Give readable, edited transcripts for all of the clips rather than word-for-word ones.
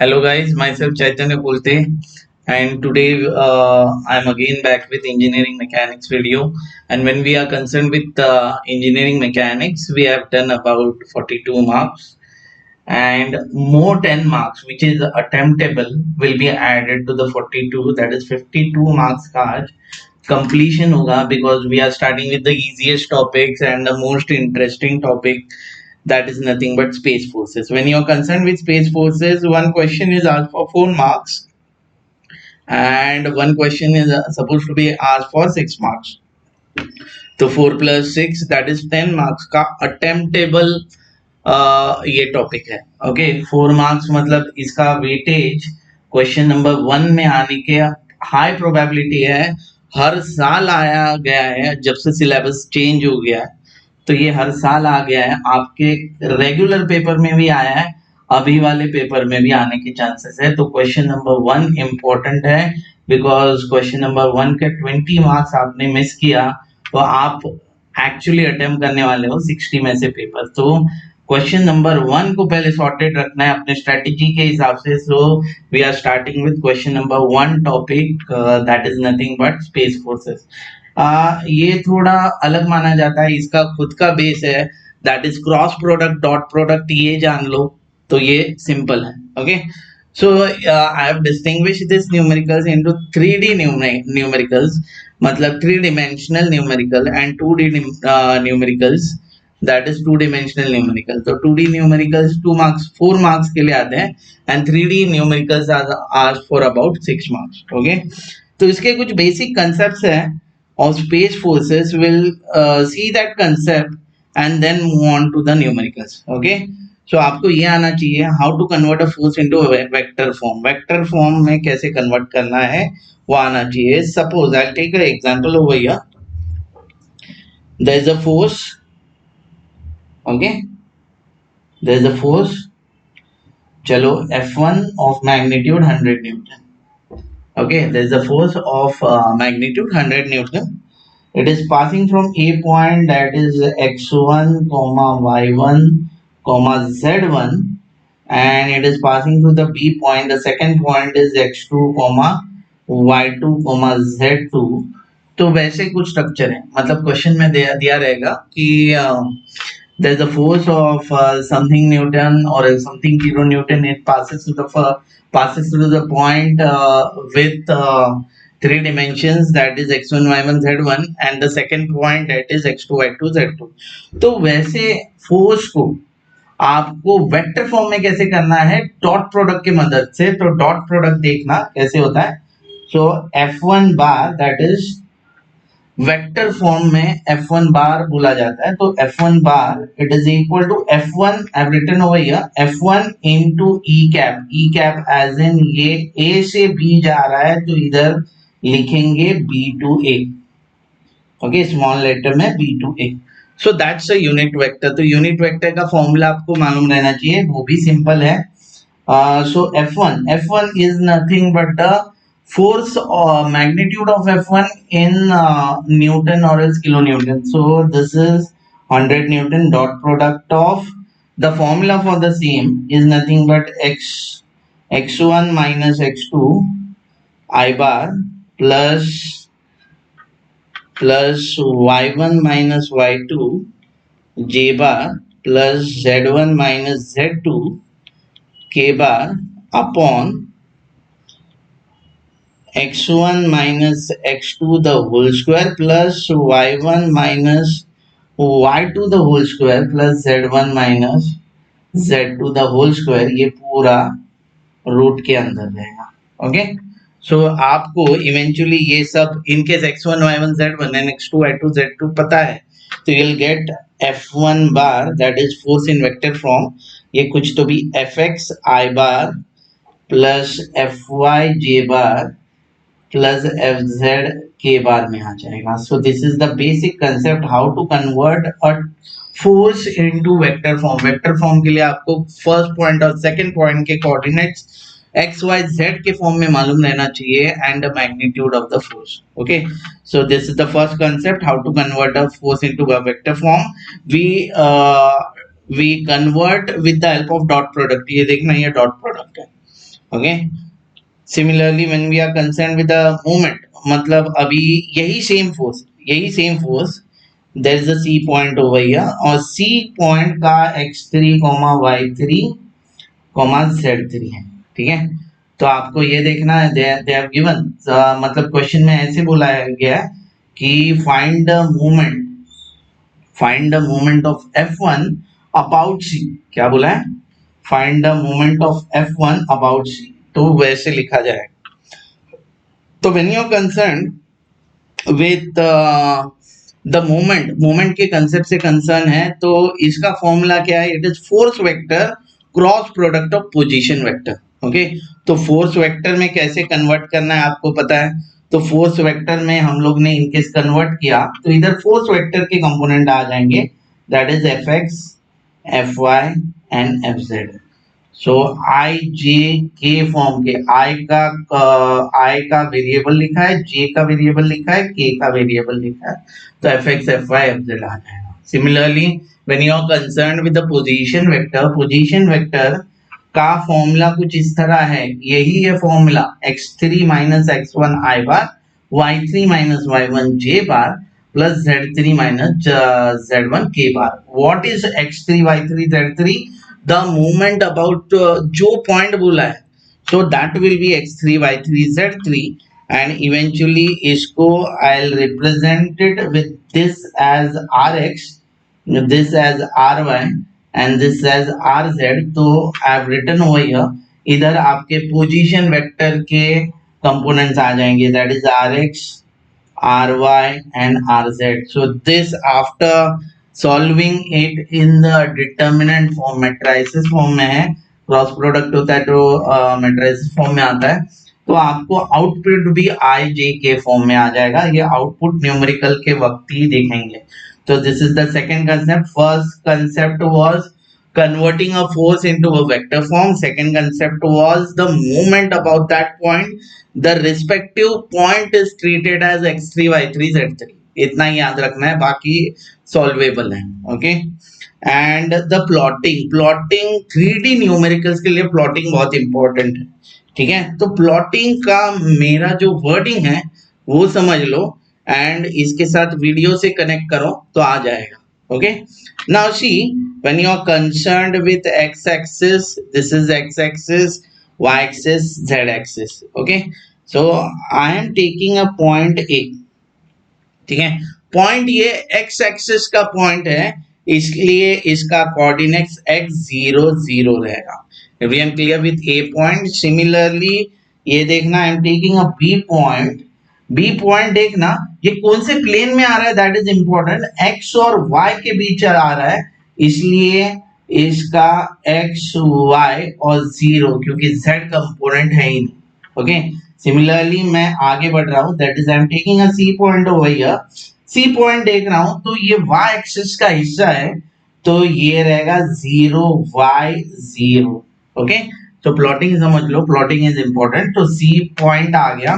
Hello guys, myself Chaitanya R Kolte, and today I'm again back with engineering mechanics video. And when we are concerned with engineering mechanics, we have done about 42 marks, and more 10 marks which is attemptable will be added to the 42, that is 52 marks का आज completion होगा, because we are starting with the easiest topics and the most interesting topic, that is nothing but space forces. When you're concerned with space forces, one question is asked for 4 marks and one question is supposed to be asked for 6 marks. तो 4 plus 6, that is 10 marks का attemptable ये topic है. Okay, 4 marks मतलब इसका weightage question number 1 में आने के high probability है. हर साल आया गया है, जब से सिलेबस चेंज हो गया है तो ये हर साल आ गया है. आपके रेगुलर पेपर में भी आया है, अभी वाले पेपर में भी आने के चांसेस है. तो क्वेश्चन नंबर 1 इम्पोर्टेंट है, बिकॉज क्वेश्चन नंबर 1 के 20 मार्क्स आपने मिस किया तो आप एक्चुअली अटेम्प्ट करने वाले हो 60 में से पेपर. तो क्वेश्चन नंबर 1 को पहले सॉर्टेड रखना है अपने स्ट्रेटेजी के हिसाब से. So we are starting with question number 1 topic, that is nothing but space forces. ये थोड़ा अलग माना जाता है, इसका खुद का बेस है, that is cross product dot product. ये जान लो तो ये सिंपल है. Okay, so I have distinguish this numericals into 3D numericals, मतलब 3 dimensional numerical and 2D numericals, that is 2-dimensional numerical. तो 2D numericals 2 marks 4 marks के लिए आते हैं and 3D numericals are asked for about 6 marks. okay, तो इसके कुछ basic concepts हैं of space forces. will see that concept and then move on to the numericals. okay, so आपको ये आना चाहिए how to convert a force into a vector form. vector form में कैसे convert करना है वो आना चाहिए. suppose I'll take an example over here. there is a force. okay, there is a force, chalo, F1 of magnitude 100 Newton. okay, there is a force of magnitude 100 Newton. it is passing from a point, that is x1 comma y1 comma z1, and it is passing to the b point. the second point is x2 comma y2 comma z2. तो वैसे कुछ structure है, मतलब question में दिया रहेगा कि there is a force of something Newton or something kilonewton. It passes through the point with 3 dimensions, that is x1 y1 z1, and the second point, that is x2 y2 z2. तो वैसे force को आपको vector form में कैसे करना है, dot product की मदद से. तो डॉट प्रोडक्ट देखना कैसे होता है. So F1 bar, that is vector form में F1 बार बोला जाता है. तो F1 bar it is equal to F1, I have written over here, F1 into E cap. E cap as in ये A से B जा रहा है तो इधर लिखेंगे B to A. Okay, small letter में B to A. So that's a unit vector. तो यूनिट वेक्टर का फॉर्मूला आपको मालूम रहना चाहिए, वो भी सिंपल है. So F1 is nothing but the force or magnitude of F1 in Newton or else kilonewton. So this is 100 Newton. dot product of the formula for the same is nothing but x1 minus x2 I bar plus y1 minus y2 j bar plus z1 minus z2 k bar upon x1 minus x2 the whole square plus y1 minus y2 the whole square plus z1 minus z2 the whole square. ये पूरा root के अंदर रहेगा. Okay, so आपको eventually ये सब in case x1 y1 z1 and x2 y2 z2 पता है तो you'll get F1 bar, that is force in vector form. ये कुछ तो भी fx I bar plus fy j bar plus fz k बार में आ जाएगा. So this is the basic concept how to convert a force into vector form. Vector form के लिए आपको फर्स्ट पॉइंट और सेकंड पॉइंट के कोऑर्डिनेट्स एक्स वाई जेड के form में मालूम रहना चाहिए and the magnitude of the force. Okay, so this is the first concept how to convert a force into a vector form. We convert with the help of dot product. ये देखना, ये dot product है. Okay. Similarly when we are concern with the movement, मतलब अभी यही same force there is a C point over here, और C point का x3 y3 z3 है, ठीक है। तो आपको ये देखना है, दे हैव गिवन, मतलब क्वेश्चन में ऐसे बोला गया है कि find the moment of F1 about C। क्या बोला है? Find the moment of F1 about C, तो वैसे लिखा जाएगा। तो when you are concern with the moment के कंसेप्ट से कंसर्न है, तो इसका फॉर्मूला क्या है? It is force vector cross product of position vector. Okay, तो फोर्स वेक्टर में कैसे कन्वर्ट करना है आपको पता है। तो फोर्स वेक्टर में हम लोग ने इनकेस कन्वर्ट किया तो इधर फोर्स वेक्टर के कंपोनेंट आ जाएंगे, that is F X, F Y and F Z. So I J K form के, आई का वेरिएबल लिखा है, जे का वेरिएबल लिखा है, के का वेरिएबल लिखा है, तो F X, F Y, F Z आ जाएगा। Similarly when you are concern with the position vector का फॉर्मूला कुछ इस तरह है, यही है formula, x3 minus x1 I bar, y3 minus y1 J bar, plus z3 minus z1 K bar. What is x3 y3 z3? The movement about जो point बोला है, so that will be x3 y3 z3, and eventually इसको I will represent it with this as rx, this as ry and this as rz। तो I have written over here, इधर आपके position vector के components आ जाएंगे, that is rx, ry and rz। so this after solving it in the determinant form, matrices form में है, cross product होता है तो मैट्रिसेस फॉर्म में आता है, तो आपको आउटपुट भी आई जे के फॉर्म में आ जाएगा। ये आउटपुट न्यूमेरिकल के वक्त ही देखेंगे। So this is the second concept. First concept was converting a force into a vector form. Second concept was the movement about that point. The respective point is treated as x3, y3, z3. इतना ही याद रखना है, बाकी solvable है। Okay, and the plotting 3D numericals के लिए plotting बहुत important है, ठीक है। तो प्लॉटिंग का मेरा जो वर्डिंग है वो समझ लो, एंड इसके साथ वीडियो से कनेक्ट करो तो आ जाएगा। Okay, now see when you are concerned with x axis, this is x axis, y axis, z axis. Okay, so I am taking a point A, ठीक है। पॉइंट ये एक्स एक्सिस का point है, इसलिए इसका कोऑर्डिनेट्स x 0 0 रहेगा। We am clear with A point. Similarly ये देखना, I am taking a B point देखना, ये कौन से प्लेन में आ रहा है, दैट इज इंपॉर्टेंट। x और y के बीच आ रहा है, इसलिए इसका x y और 0, क्योंकि z कंपोनेंट है ही नहीं। ओके, सिमिलरली मैं आगे बढ़ रहा हूं, that is I am taking a C point over here. C point देख रहा हूं तो ये y एक्सिस का हिस्सा है, तो ये रहेगा 0 y 0। ओके, तो प्लॉटिंग समझ लो, प्लॉटिंग इज इंपॉर्टेंट। तो सी पॉइंट आ गया।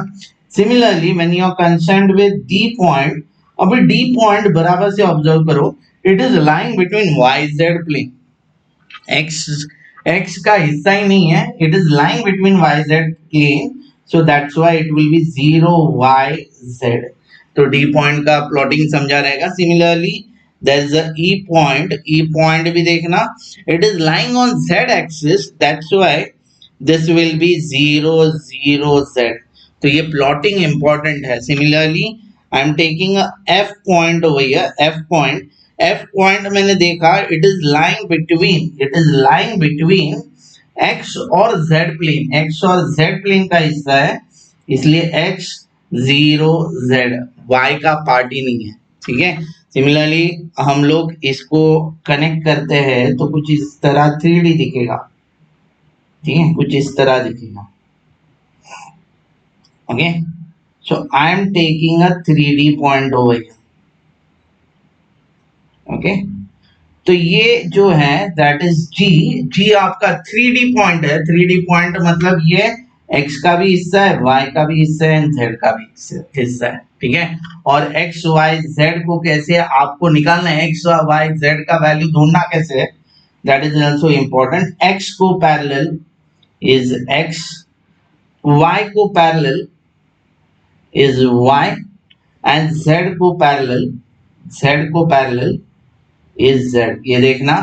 Similarly when you are concerned with D point, अभी डी पॉइंट बराबर से ऑब्जर्व करो, it is lying between Y Z plane. x का हिस्सा ही नहीं है, it is lying between Y Z plane, so that's why it will be 0 y z। तो डी पॉइंट का प्लॉटिंग समझा रहेगा। Similarly there is a E point भी देखना, it is lying on z axis, that's why this will be 0 0 z। तो ये plotting important है। Similarly I am taking F point over here, F point मैंने देखा, it is lying between x और Z plane, x और Z plane का हिस्सा है, इसलिए एक्स 0 जेड, वाई का पार्ट ही नहीं है, ठीक है। सिमिलरली हम लोग इसको कनेक्ट करते हैं तो कुछ इस तरह 3D दिखेगा, ठीक है, कुछ इस तरह दिखेगा। Okay, so I am taking a 3D point over here. Okay, तो ये जो है दैट इज जी आपका 3D पॉइंट है। 3D पॉइंट मतलब ये x का भी हिस्सा है, y का भी हिस्सा है, z का भी हिस्सा है, ठीक है। और x y z को कैसे आपको निकालना है, x y z का वैल्यू ढूंढना कैसे है, that is also important. x को पैरेलल is x, y को parallel is y, and z को पैरेलल इज z। ये देखना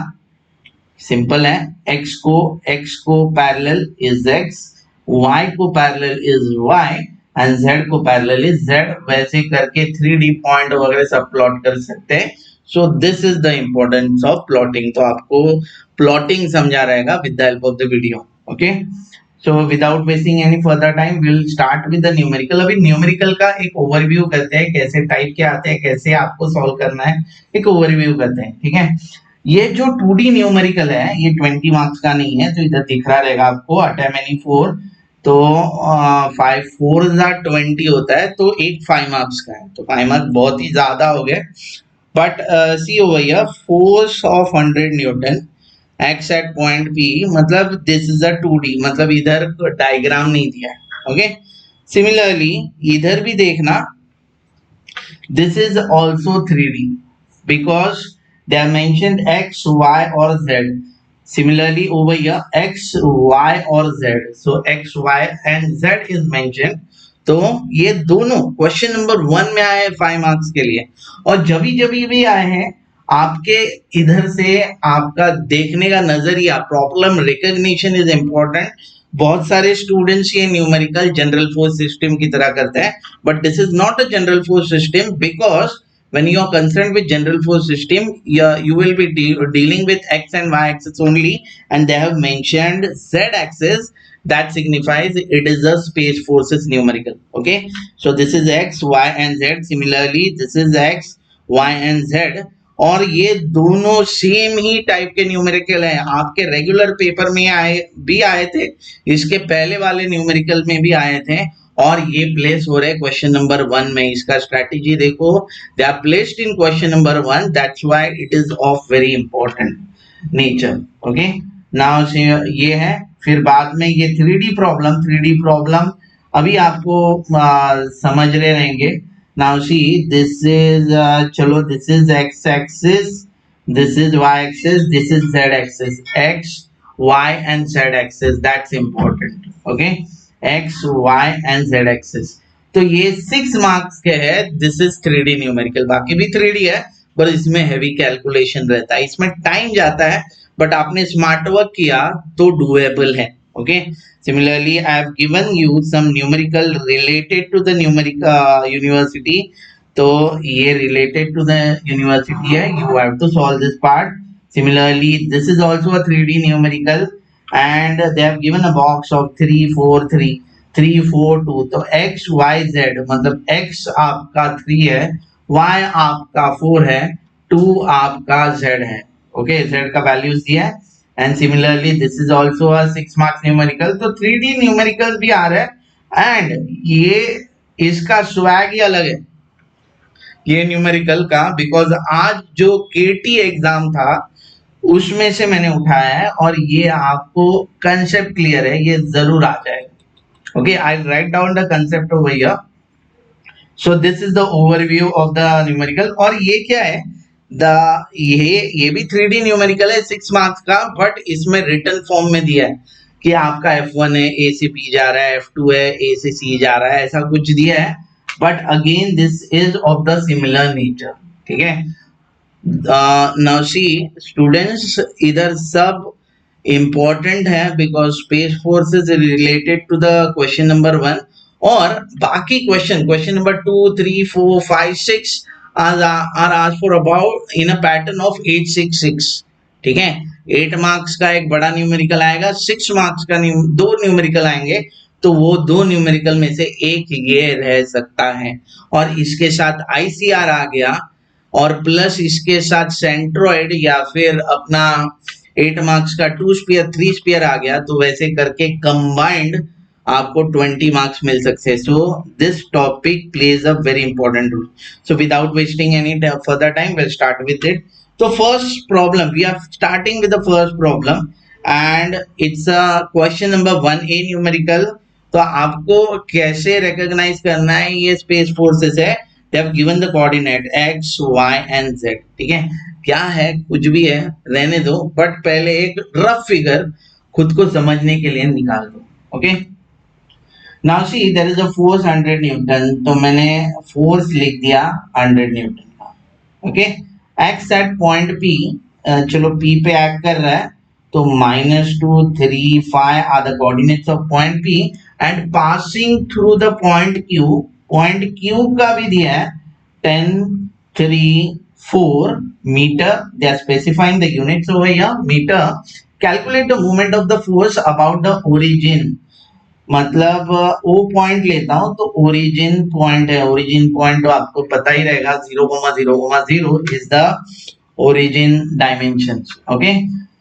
सिंपल है, x को पैरेलल इज x, y को parallel is y, and z को पैरेलल इज z। वैसे करके 3D पॉइंट वगैरह सब प्लॉट कर सकते हैं। So this is the importance of plotting. तो आपको प्लॉटिंग समझा रहेगा with the help of the video. Okay, so without wasting any further time will start with the numerical. अभी न्यूमेरिकल का एक ओवरव्यू करते हैं, कैसे टाइप के आते हैं, कैसे आपको सॉल्व करना है, एक ओवरव्यू करते हैं। ठीक है, ये जो 2D न्यूमेरिकल है ये 20 मार्क्स का नहीं है, तो इधर दिख रहा रहेगा आपको अटेमेनी 4, तो 5 4 20 होता है, तो एक 5 मार्क्स का है, तो 5 मार्क्स बहुत ही ज्यादा हो गए। But see over here, force of 100 newton x at point P, मतलब दिस इज अ 2D, मतलब इधर डायग्राम नहीं दिया है। ओके, सिमिलरली इधर भी देखना, this is also 3D because they are mentioned x, y or z. Similarly over here x, y or z. So x, y and z is mentioned. तो ये दोनों क्वेश्चन नंबर 1 में आए हैं 5 मार्क्स के लिए, और जब भी आए हैं आपके इधर से आपका देखने का नजरिया, प्रॉब्लम रिकॉग्निशन इज इम्पोर्टेंट। बहुत सारे स्टूडेंट्स ये न्यूमेरिकल जनरल फोर्स सिस्टम की तरह करते हैं, but this is not a general force system, because when you are concerned with general force system, you will be dealing with x and y axis only, and they have mentioned z axis, that signifies it is a space forces numerical. Okay, so this is x, y and z. Similarly this is x, y and z, और ये दोनों same ही type के numerical हैं, आपके regular paper में आए थे, इसके पहले वाले न्यूमेरिकल में भी आए थे, और ये प्लेस हो रहे क्वेश्चन नंबर 1 में। इसका स्ट्रेटेजी देखो, they are placed in question number 1, that's why it is of very important nature. Okay, now ये है, फिर बाद में ये 3D प्रॉब्लम अभी आपको समझ रहे रहेंगे। Now see, this is चलो this is x axis, this is y axis, this is z axis, x, y and z axis, that's important. Okay, x, y and z axis, तो ये 6 marks के है। दिस इज 3D न्यूमेरिकल, बाकी भी 3D है पर इसमें heavy calculation रहता है, इसमें टाइम जाता है, बट आपने स्मार्ट वर्क किया तो डूएबल है। Okay, similarly I have given you some numerical related to the numeric university, तो ये related to the university है, you have to solve this part। Similarly this is also a 3D numerical, and they have given a box of 3 4 3 3 4 2, तो x y z, मतलब x आपका 3 है, y आपका 4 है, 2 आपका z है। ओके, z का वैल्यूज दिया है, and similarly this is also a 6 marks numerical. तो 3D न्यूमेरिकल भी आ रहा है, एंड ये इसका स्वैग ही अलग है ये न्यूमेरिकल का, बिकॉज आज जो केटी एग्जाम था उसमें से मैंने उठाया है, और ये आपको कंसेप्ट क्लियर है, ये जरूर आ जाएगा। Okay, I write down the concept over here. So this is the overview of the numerical. और ये क्या है, ये भी 3D न्यूमेरिकल है 6 मार्क्स का, बट इसमें रिटन फॉर्म में दिया है कि आपका F1 है, A से B जा रहा है, F2 है, A से C जा रहा है, ऐसा कुछ दिया है, but again this is of the similar nature. ठीक है, नाउ सी स्टूडेंट्स, इधर सब इंपॉर्टेंट है because space force is related to the question number 1, और बाकी question number 2 3 4 5 6 are asked for about in a pattern of 8 6 6। ठीक है, 8 marks का एक बड़ा न्यूमेरिकल आएगा, 6 मार्क्स का दो न्यूमेरिकल आएंगे, तो वो दो न्यूमेरिकल में से एक ये रह सकता है, और इसके साथ ICR आ गया, और प्लस इसके साथ सेंट्रोइड या फिर अपना 8 मार्क्स का 2 स्पीयर 3 स्पीयर आ गया, तो वैसे करके कंबाइंड आपको 20 मार्क्स मिल सकते हैं। So this topic plays a very important role. So without wasting any further time will start with it. तो first problem, we are starting with the first problem, and it's question number 1A numerical. तो आपको कैसे recognise करना है ये space forces है, they have given the coordinate x y and z। ठीक है, क्या है कुछ भी है रहने दो, बट पहले एक रफ फिगर खुद को समझने के लिए निकाल दो. Okay, now see there is a force 100 newton, तो मैंने फोर्स लिख दिया 100 न्यूटन का. Okay, x at point P, चलो पी पे एक्ट कर रहा है, तो -2 3 5 are the coordinates of point P and passing through the point Q का भी दिया है 10 3 4 meter. They are specifying the units over here meter. Calculate the movement of the force about the origin. मतलब O point लेता हूं तो origin point है, origin point तो आपको पता ही रहेगा 0,0,0 is the origin dimension. Okay,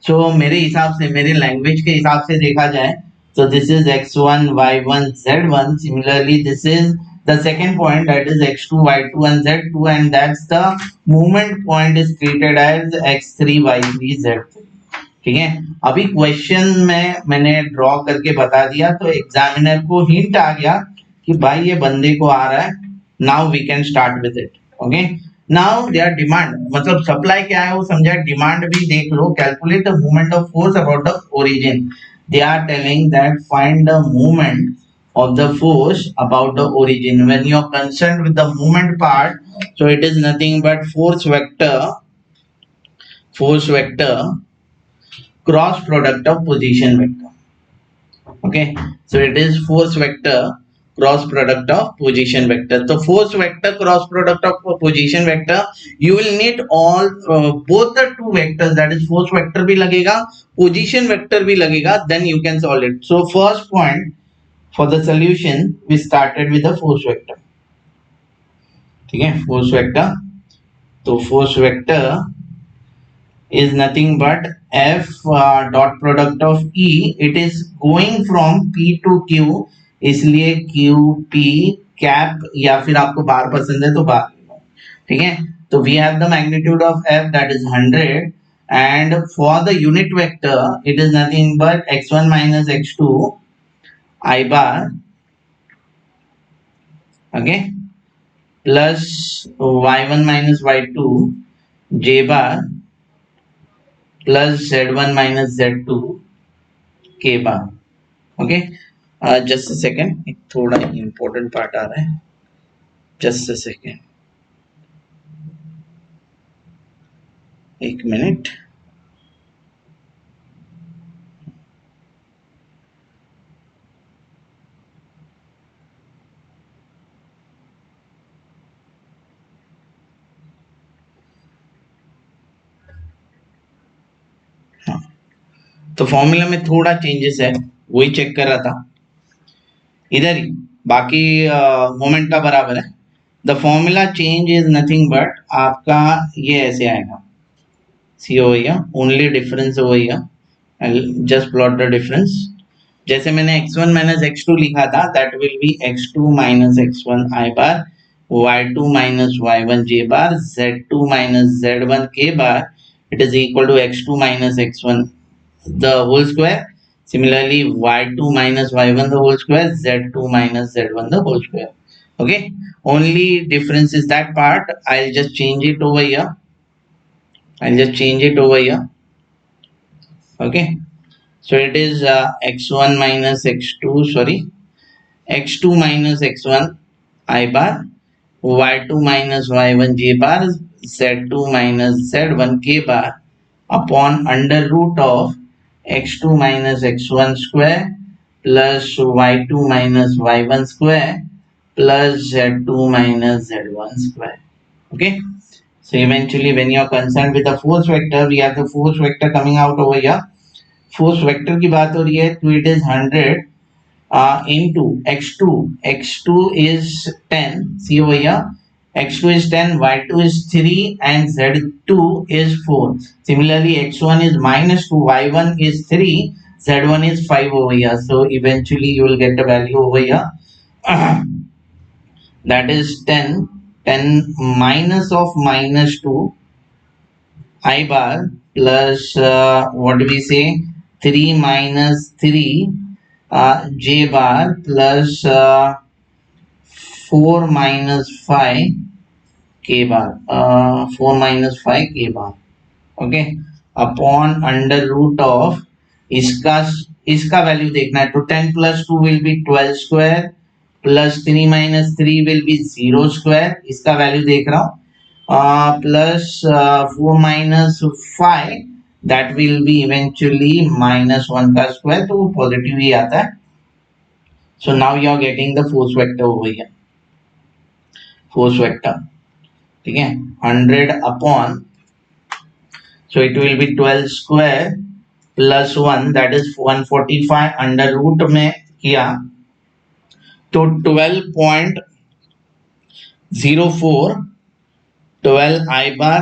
so मेरे हिसाब से, मेरे लैंग्वेज के हिसाब से देखा जाए तो this is x1 y1 z1. Similarly this is the second point, that is x2 y2 and z2, and that's the movement point is treated as x3 y3 z3. ठीक है, अभी क्वेश्चन में मैंने ड्रॉ करके बता दिया तो एग्जामिनर को हिंट आ गया कि भाई ये बंदे को आ रहा है. Now we can start with it. Okay, now their demand, मतलब सप्लाई क्या है वो समझा, डिमांड भी देख लो. Calculate the movement of force about the origin. They are telling that find the movement of the force about the origin. When you are concerned with the movement part, so it is nothing but force vector cross product of position vector. Okay, so it is force vector cross product of position vector. So force vector cross product of position vector, you will need all both the two vectors, that is force vector भी लगेगा, position vector भी लगेगा, then you can solve it. So first point for the solution, we started with the force vector. ठीक है, force vector. तो force vector is nothing but f dot product of E. It is going from P to Q, इसलिए Q P cap, या फिर आपको बार पसंद है तो बार. ठीक है, तो we have the magnitude of f, that is 100, and for the unit vector it is nothing but x1 minus x2 I bar, okay, plus y1 minus y2 j bar plus z1 minus z2 k bar. Okay, just a second, एक थोड़ा important part आ रहा है, just a second, एक minute. हाँ, तो formula में थोड़ा changes है, वही चेक कर रहा था इधर ही, बाकी मोमेंट का बराबर है. The formula change is nothing but आपका ये ऐसे आएगा, सी हो गया, ओनली डिफरेंस हो गया, जस्ट प्लॉट द डिफरेंस. जैसे मैंने x1 माइनस x2 लिखा था, that will B x2 minus x1 I bar, y2 minus y1 j bar, z2 minus z1 k bar, it is equal to x2 minus x1 the whole square. Similarly, y2 minus y1 the whole square, z2 minus z1 the whole square. Okay, only difference is that part. I'll just change it over here. Okay, so it is x1 minus x2, sorry, x2 minus x1 I bar, y2 minus y1 j bar, z2 minus z1 k bar upon under root of x2 minus x1 square plus y2 minus y1 square plus z2 minus z1 square. Okay, so eventually when you are concerned with the force vector, we have the force vector coming out over here. Force vector की बात हो रही है तो it is 100 into x2 is 10, see over here, x2 is 10, y2 is 3 and z2 is 4. Similarly, x1 is -2, y1 is 3, z1 is 5 over here. So eventually you will get the value over here that is 10 minus of -2 I bar plus what do we say, 3 minus 3 j bar plus 4 minus 5 k bar, 4 minus 5 k bar. Okay, upon under root of इसका इसका value देखना है, तो 10 plus 2 will be 12 square plus 3 minus 3 will be 0 square, इसका value देख रहा हूँ, plus 4 minus 5 that will be eventually -1 का स्क्वायर, तो वो पॉजिटिव ही आता है. So now you are getting the force vector over here, force vector, ठीक है, 100 upon, so it will be 12 square plus 1 that is 145 under root में किया तो 12.04 12 I bar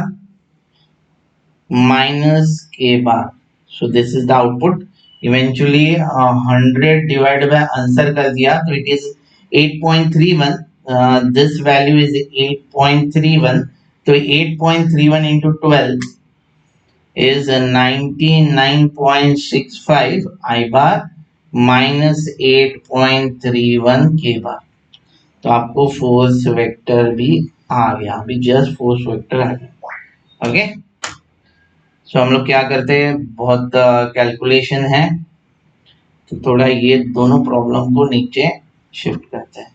minus K bar. So this is the output. Eventually 100 divided by answer कर दिया तो it is 8.31. This value is 8.31. तो 8.31 into 12 is 99.65 I bar minus 8.31 K bar. तो आपको force vector भी आ गया, अभी जस्ट फोर्स वेक्टर आ गया. ओके, सो हम लोग क्या करते हैं, बहुत कैलकुलेशन है तो थोड़ा ये दोनों प्रॉब्लम को नीचे शिफ्ट करते हैं.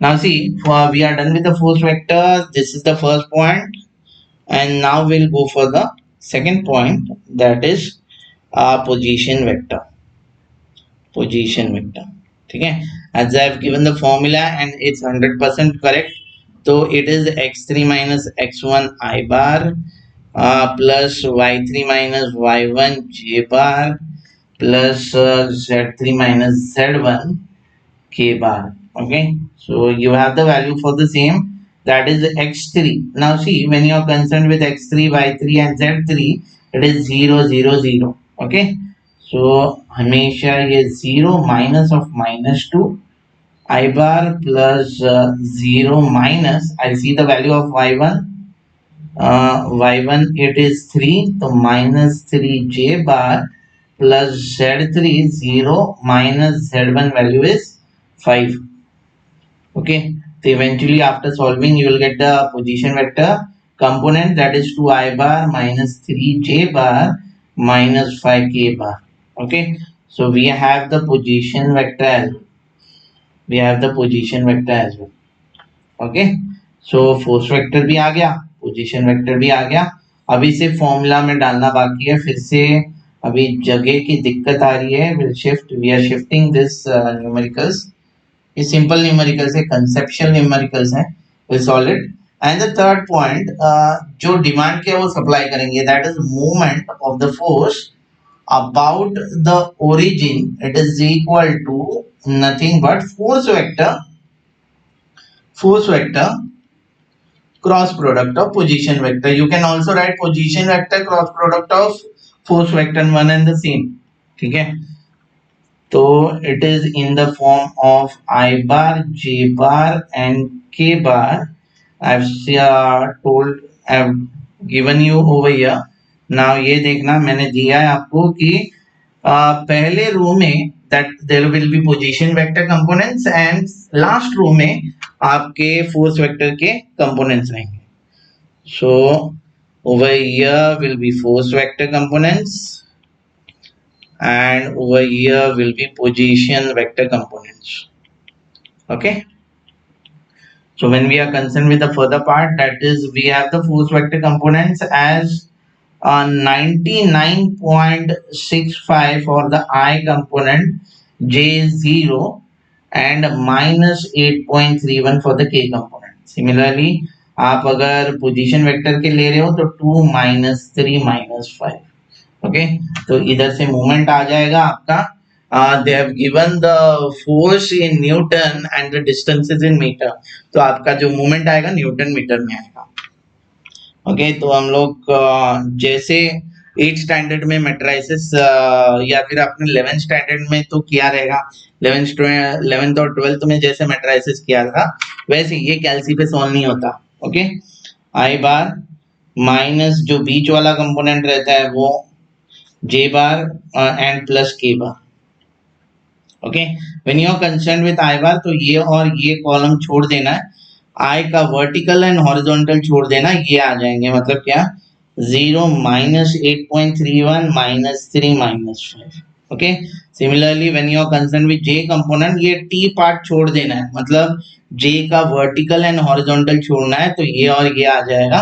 Now see, we are done with the force vector. This is the first point, and now we'll go for the second point, that is position vector. Position vector, ठीक है. As I have given the formula and it's 100% correct, so it is x3 minus x1 I bar plus y3 minus y1 j bar plus z3 minus z1 K bar. Okay, so you have the value for the same, that is x3. Now see, when you are concerned with x3, y3 and z3, it is 0 0 0. Okay, so हमेशा ये 0 minus of -2 I bar plus 0 minus, I see the value of y1, y1 it is 3, so minus 3 j bar plus z3 0 minus z1 value is 5. Okay, so eventually after solving you will get the position vector component, that is 2 I bar minus 3 j bar minus 5 k bar. Okay, so we have the position vector as well. We have the position vector as well. Okay, so force vector भी आ गया, position vector भी आ गया. अभी से formula में डालना बाकी है, फिर से अभी जगह की दिक्कत आ रही है. We'll shift, we are shifting this numericals. ये सिंपल न्यूमेरिकल्स है, कंसेप्चुअल न्यूमेरिकल्स है, will solve it. And the third point, जो डिमांड किया वो सप्लाई करेंगे, that is movement of the force about the origin, it is equal to nothing but force vector cross product of position vector. You can also write position vector cross product of force vector, one and the same. ठीक है, तो it is in the form of I bar, J bar and K bar. I've told, I've given you over here. Now ये देखना मैंने दिया है आपको कि पहले रो में that there will be position vector components and last रो में आपके force vector के components रहेंगे. So over here will be force vector components and over here will be position vector components. Okay, so when we are concerned with the further part, that is we have the force vector components as 99.65 for the I component, J is 0 and minus 8.31 for the K component. Similarly आप अगर position vector के ले रहे हो तो 2 minus 3 minus 5. Okay, तो इधर से मोमेंट आ जाएगा आपका. They have given the force in newton and the distances in meter, तो आपका जो मोमेंट आएगा न्यूटन मीटर में आएगा. ओके, तो हम लोग जैसे 8th स्टैंडर्ड में मैट्रिसेस या फिर आपने 11th स्टैंडर्ड में तो किया रहेगा, 11th और 12th में जैसे मैट्रिसेस किया था वैसे ये कैलसी पे सॉल्व नहीं होता. ओके, आई बार माइनस जो बीच वाला कंपोनेंट रहता है वो J bar and plus K bar. Okay, when you are concerned with I bar तो ये और ये कॉलम छोड़ देना है, I का वर्टिकल एंड हॉरिजॉन्टल छोड़ देना, ये आ जाएंगे. मतलब क्या, 0 minus 8.31 minus 3 minus 5. Okay, similarly when you are concerned with j component, ये t part छोड़ देना है, मतलब j का vertical and horizontal छोड़ना है, तो ये और ये आ जाएगा,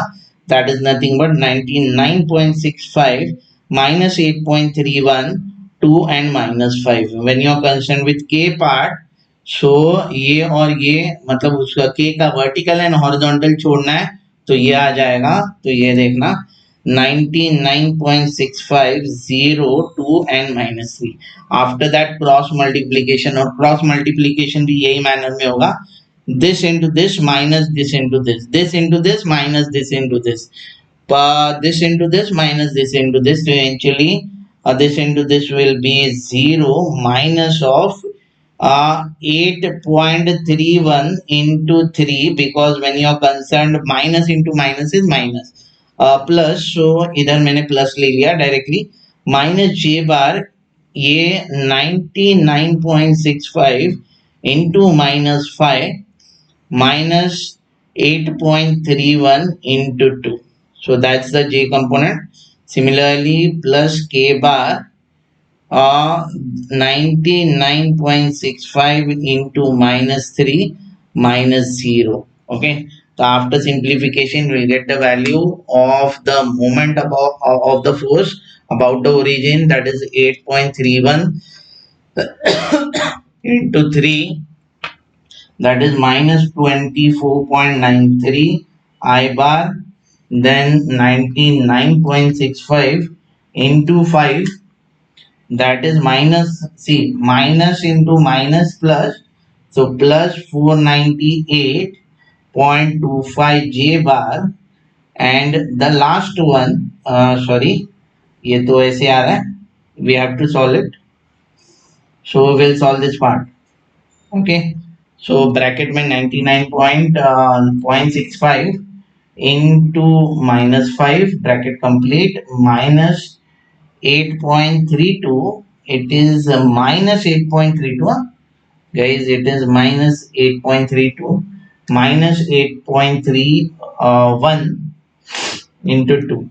that is nothing but 99.65 minus 8.31 2 and minus 5. When you are concerned with k part, so ये और ये मतलब उसका k का vertical and horizontal छोड़ना है, तो ये आ जाएगा, तो ये देखना 99.6502 and minus 3. After that cross multiplication, और क्रॉस मल्टीप्लीकेशन भी यही मैनर में होगा, this into this minus this into this, this into this minus this into this, this into this minus this into this, so eventually this into this will be 0 minus of 8.31 into 3, because when you are concerned minus into minus is minus, plus, so इधर मैंने plus ले लिया directly, minus जे बार ये 99.65 into minus 5 minus 8.31 into 2, so that's the j component. Similarly plus k bar 99.65 into minus 3 minus 0. Okay, so after simplification we will get the value of the moment of the force about the origin, that is 8.31 into 3, that is minus 24.93 I bar, then 99.65 into 5, that is minus, see, minus into minus plus, so plus 498.25 j bar, and the last one, sorry, ये तो ऐसे आ रहा है, we have to solve it, so we will solve this part. Okay, so bracket में 99.65 into minus 5 bracket complete minus 8.32, it is minus 8.32, guys, it is minus 8.32 minus 8.31 into 2.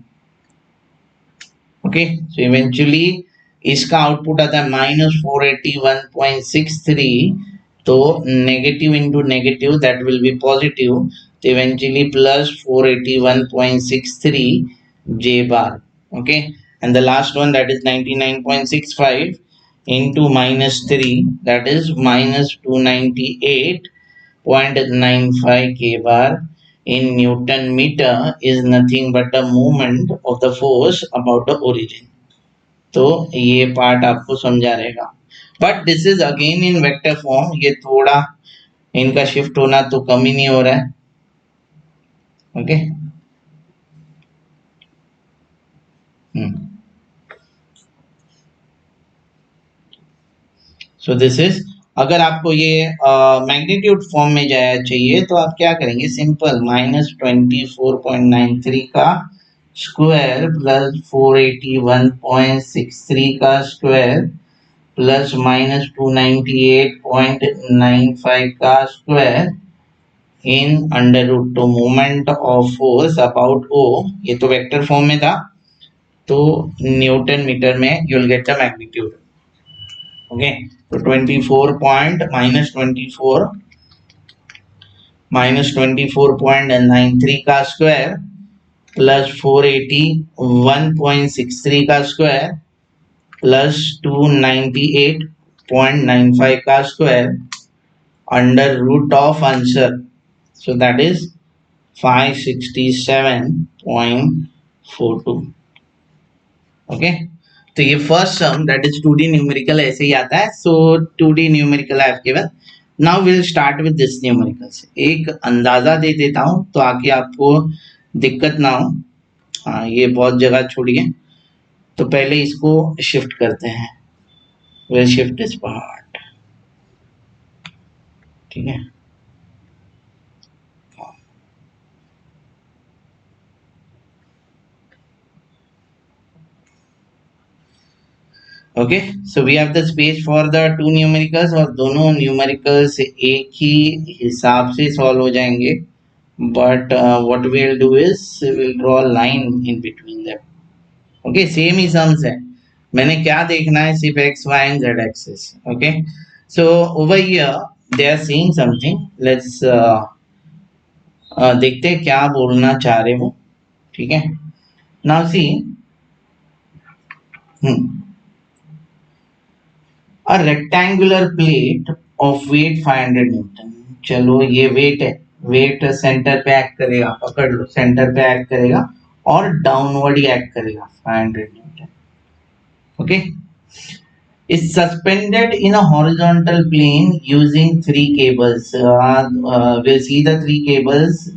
Okay, so eventually इसका output आता है minus 481.63, तो negative into negative that will B positive, तो eventually plus 481.63 j bar. Okay, and the last one, that is 99.65 into minus 3, that is minus 298.95 k bar in Newton meter, is nothing but the moment of the force about the origin. तो ये part आपको समझा रहेगा, but this is again in vector form, ये थोड़ा इनका shift होना तो कम ही नहीं हो रहा है. ओके, सो दिस इज, अगर आपको ये मैग्नीट्यूड फॉर्म में जाया चाहिए तो आप क्या करेंगे, सिंपल माइनस 24.93 का स्क्वायर प्लस 481.63 का स्क्वायर प्लस माइनस 298.95 का स्क्वायर इन अंडर रूट, तो मोमेंट ऑफ फोर्स अबाउट ओ, ये तो वेक्टर फॉर्म में था, तो न्यूटन मीटर में you will get the magnitude. Okay, तो 24 पॉइंट माइनस 24.93 का स्क्वायर प्लस 481.63 का स्क्वायर प्लस 298.95 का square under root of answer, so that is 567.42. Okay, तो ये first sum that is 2D numerical ऐसे ही आता है, so 2D numerical I have given. Now will start with this numericals. एक अंदाजा दे देता हूं तो आगे आपको दिक्कत ना हो. हाँ, ये बहुत जगह छोड़िए, तो पहले इसको शिफ्ट करते हैं, विल शिफ्ट दिस पार्ट. ठीक है, okay, so we have the space for the two numericals, और दोनों न्यूमेरिकल्स एक ही हिसाब से सॉल्व हो जाएंगे. but what we'll do is we'll draw a line in between them. Okay, same ही सम्स है. मैंने क्या देखना है, सिर्फ X Y and Z axis. Okay, so over here they are seeing something. Let's देखते हैं क्या बोलना चाह रहे हो. ठीक है, now see a rectangular plate of weight 500 newton. चलो ये वेट है, वेट सेंटर पे एक्ट करेगा, पकड़ लो, सेंटर पे एक्ट करेगा और डाउनवर्ड ही एक्ट करेगा 500 Newton. Okay, is suspended in a horizontal plane using three cables. We'll see the three cables.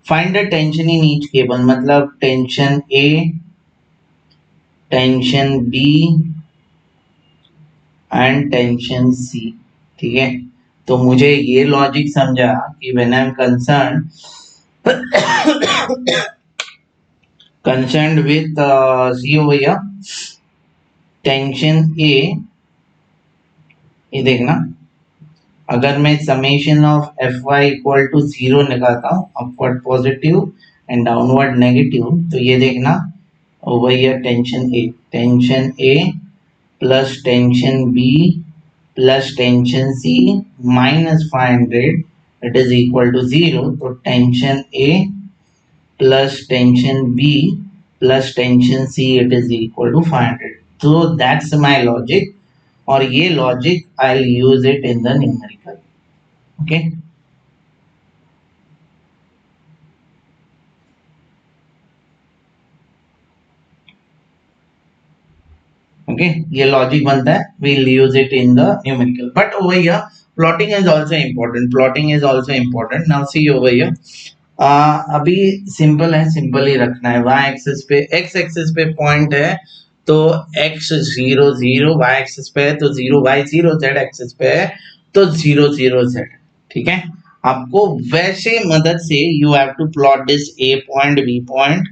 Find the tension in each cable. मतलब tension A, tension B and tension C. ठीक है, तो मुझे ये logic समझा कि when I'm concerned with see over here, tension A, ये देखना, अगर मैं summation of F Y equal to 0 निकालता हूँ, upward positive and downward negative, तो ये देखना over here tension A plus tension B plus tension C minus 500 it is equal to 0. तो tension A plus tension B plus tension C it is equal to 500. तो that's my logic, और ये logic I will use it in the numerical. Okay, okay, ये logic बनता है, we will use it in the numerical. But over here plotting is also important, plotting is also important. Now see over here, अभी simple है, simple ही रखना है. y axis पे, x axis पे पॉइंट है तो x 0 0, y एक्सिस पे है तो 0 y 0, z एक्सिस पे है तो 0 0 z. ठीक है, आपको वैसे मदद से you have to plot this a point, b point,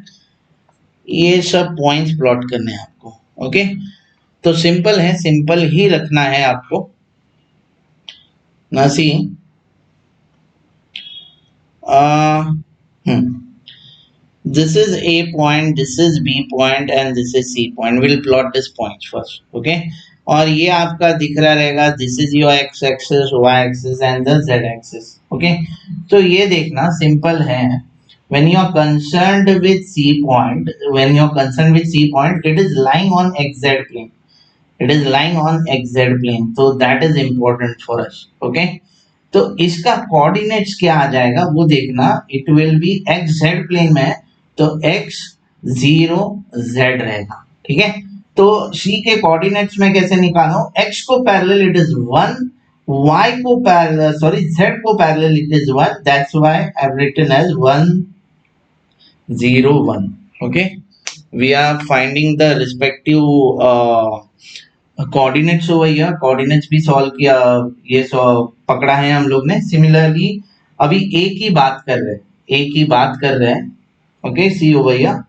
ये सब पॉइंट्स प्लॉट करने हैं आपको. ओके, तो सिंपल है, सिंपल ही रखना है आपको. ना सी this is A point, this is B point and this is C point. We'll plot this points first. Okay, और ये आपका दिख रहा रहेगा, this is your x axis, y axis and the z axis. Okay, तो ये देखना simple है. When you are concerned with C point, when you are concerned with C point, it is lying on xz plane. It is lying on xz plane. So that is important for us. Okay, तो इसका coordinates क्या आ जाएगा वो देखना. It will be X Z plane में, तो x 0 z रहेगा. ठीक है, तो c के कोऑर्डिनेट्स में कैसे निकालो, x को पैरेलल इट इज 1, y को पैरेलल, सॉरी z को parallel it is 1, that's why I have written as 1 0 1. Okay, we are finding the respective coordinates over here. Coordinates भी सॉल्व किया, ये पकड़ा है हम लोग ने. सिमिलरली अभी ए की बात कर रहे हैं, ए की बात कर रहे हैं. ओके, सी ओवर हियर,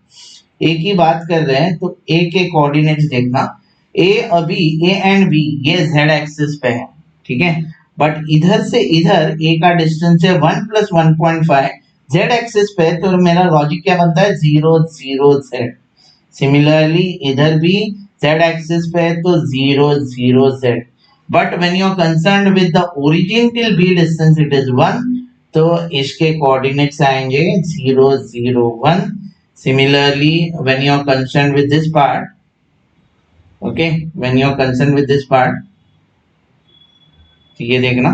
ए की बात कर रहे हैं तो ए के कोऑर्डिनेट्स देखना. ए अभी ए एंड बी ये जेड एक्सिस पे है. ठीक है, बट इधर से इधर ए का डिस्टेंस है 1 प्लस 1.5 जेड एक्सिस पे, तो मेरा लॉजिक क्या बनता है 0 0 जेड. सिमिलरली इधर भी z axis पे है तो 0 0 z. But when you are concerned with the origin till b distance it is 1, तो इसके कोऑर्डिनेट्स आएंगे 0 0 1. Similarly when you are concerned with this part, okay, when you are concerned with this part, तो ये देखना,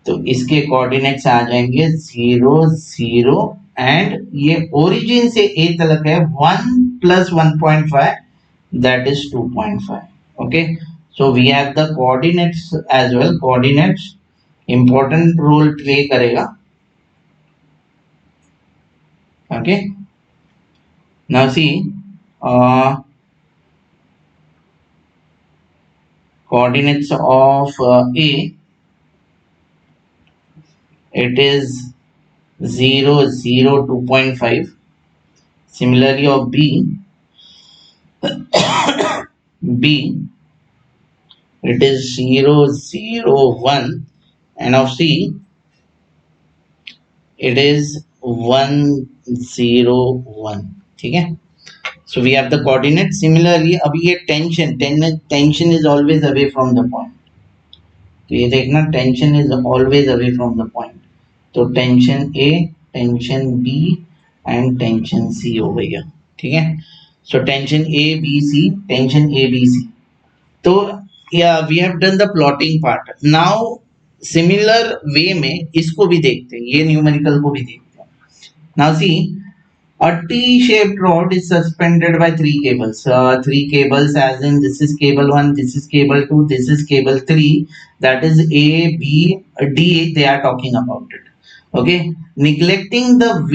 तो इसके coordinates आ जाएंगे 0 0 and ये ओरिजिन से a तक है 1 plus 1.5, that is 2.5. Okay, so we have the coordinates as well. Coordinates important role play करेगा. Okay, now see coordinates of a, it is 0 0 2.5. Similarly of b it is 0 0 1, and of c it is 101. ठीक है, so we have the coordinate. Similarly अभी ये tension is always away from the point, तो ये देखना tension is always away from the point, तो tension A, tension B and tension C हो गया। ठीक है, so tension A B C, tension A B C. तो या we have done the plotting part. Now similar way में इसको भी देखते हैं, ये न्यूमेरिकल को भी देखते हैं। Now see, a T-shaped rod is suspended by three cables. Three cables, as in this is cable 1, this is cable 2, this is cable 3. That is A, B, D. They are talking about it. Okay. Neglecting the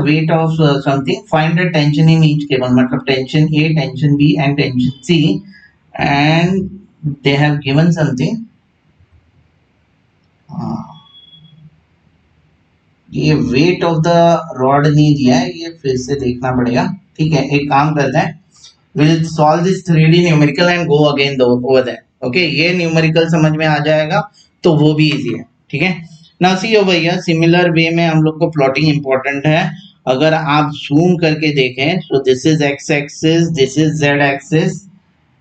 weight of something. Find the tension in each cable. मतलब tension A, tension B, and tension C. And they have given something. ये weight of the rod नहीं दिया है, ये फिर से देखना पड़ेगा। ठीक है, एक काम करते हैं, will solve this 3D numerical and go again over that. Okay, ये न्यूमेरिकल समझ में आ जाएगा तो वो भी इजी है। ठीक है, ना सी हो भैया, सिमिलर वे में हम लोग को प्लॉटिंग इंपॉर्टेंट है। अगर आप जूम करके देखें, सो this is x axis, this is Z axis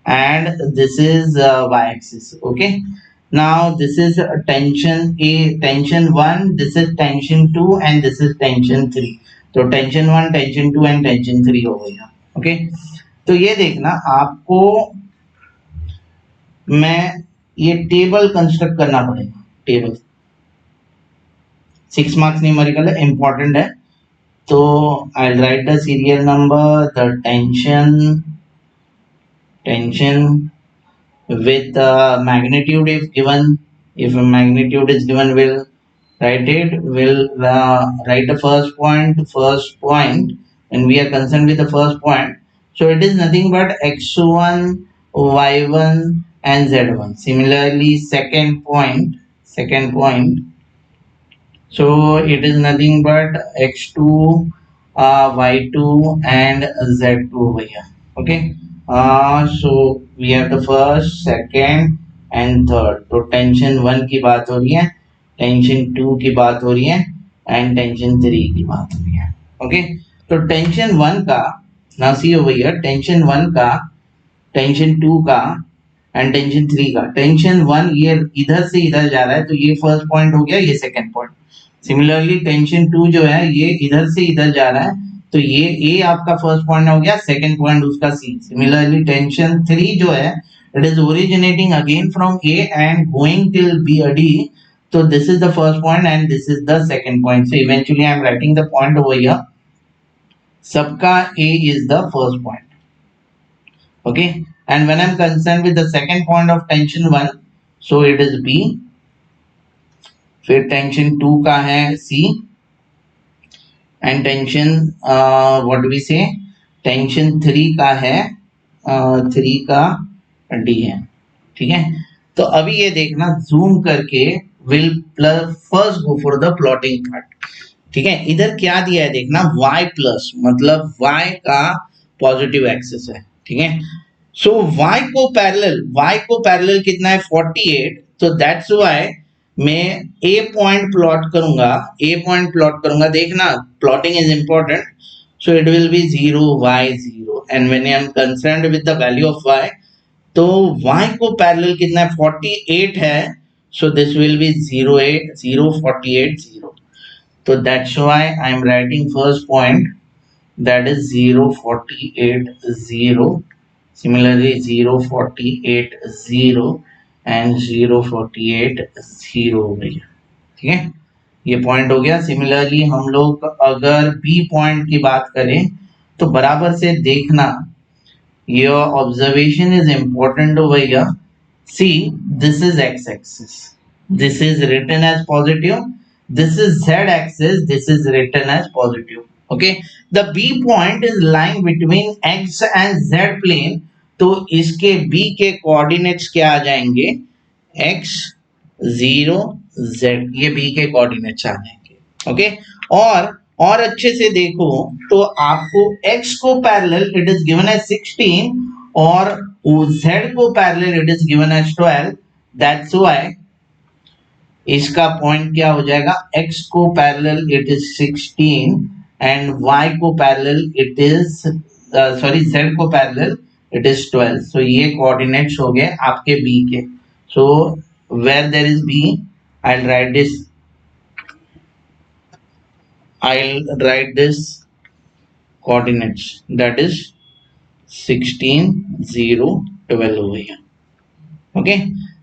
and this is y-axis. Okay, now this is tension A, tension 1, this is tension 2 and this is tension 3. तो tension 1, tension 2 and tension 3 हो गया। Okay, तो ये देखना आपको, मैं ये table construct करना पड़ेगा। टेबल 6 मार्क्स न्यूमेरिकल है, इंपॉर्टेंट है। तो I write the serial number, the tension with magnitude if given. If a magnitude is given, we'll write it. We'll write the first point, and we are concerned with the first point, so it is nothing but x1, y1 and z1. Similarly second point, so it is nothing but x2, y2 and z2 over here. Okay, so we have the first, second and third. तो tension 1 की बात हो रही है, tension 2 की बात हो रही है एंड टेंशन 3 की बात हो रही है। ओके, तो टेंशन 1 का, ना सी ओवर हियर, टेंशन 1 का, टेंशन 2 का एंड टेंशन 3 का। टेंशन 1 ये इधर से इधर जा रहा है, तो ये फर्स्ट पॉइंट हो गया, ये सेकंड पॉइंट। सिमिलरली टेंशन 2 जो है ये इधर से इधर जा रहा है, तो ये ए आपका फर्स्ट पॉइंट हो गया, सेकंड पॉइंट उसका सी। सिमिलरली टेंशन 3 जो है, it is originating again from A and going till B D, so this is the first point and this is the second point, so eventually I am writing the point over here, सबका A is the first point. Okay, and when I am concerned with the second point of tension 1, so it is B, फिर tension 2 का है C, and tension what we say, tension 3 का है 3 का D है। ठीक है, तो अभी ये देखना जूम करके, will first go for the plotting part. ठीक है, इधर क्या दिया है देखना, y प्लस, मतलब y का पॉजिटिव एक्सिस है। ठीक है, सो y को पैरेलल कितना है, 48, तो दैट्स व्हाई मैं ए पॉइंट प्लॉट करूंगा, देखना plotting is important, so it will be 0 y 0, and when I am concerned with the value of y, तो y को पैरेलल कितना है, 48 है, सो दिस विल बी 0 8 0 48 0, तो that's why I am writing first point, that is 0 48 0, similarly 0 48 0 and 0 48 0 हो गई। ठीक है, ये पॉइंट हो गया। सिमिलरली हम लोग अगर बी पॉइंट की बात करें, तो बराबर से देखना, your observation is important over here. See, this is x-axis, this is written as positive, this is z-axis, this is written as positive. Okay, the B point is lying between x and z plane, तो इसके B के coordinates क्या आ जाएंगे, x 0 z, ये B के coordinates आ जाएंगे। Okay, और अच्छे से देखो तो आपको x को parallel it is given as 16 और z को parallel it is given as 12, that's why इसका पॉइंट क्या हो जाएगा, x को parallel it is 16 and y को parallel it is sorry z को पैरेलल इट इज 12. सो ये कोऑर्डिनेट्स हो गए आपके b के. So where there is b, I'll write this I'll write this coordinates, that is 16 0 12 over here. Okay.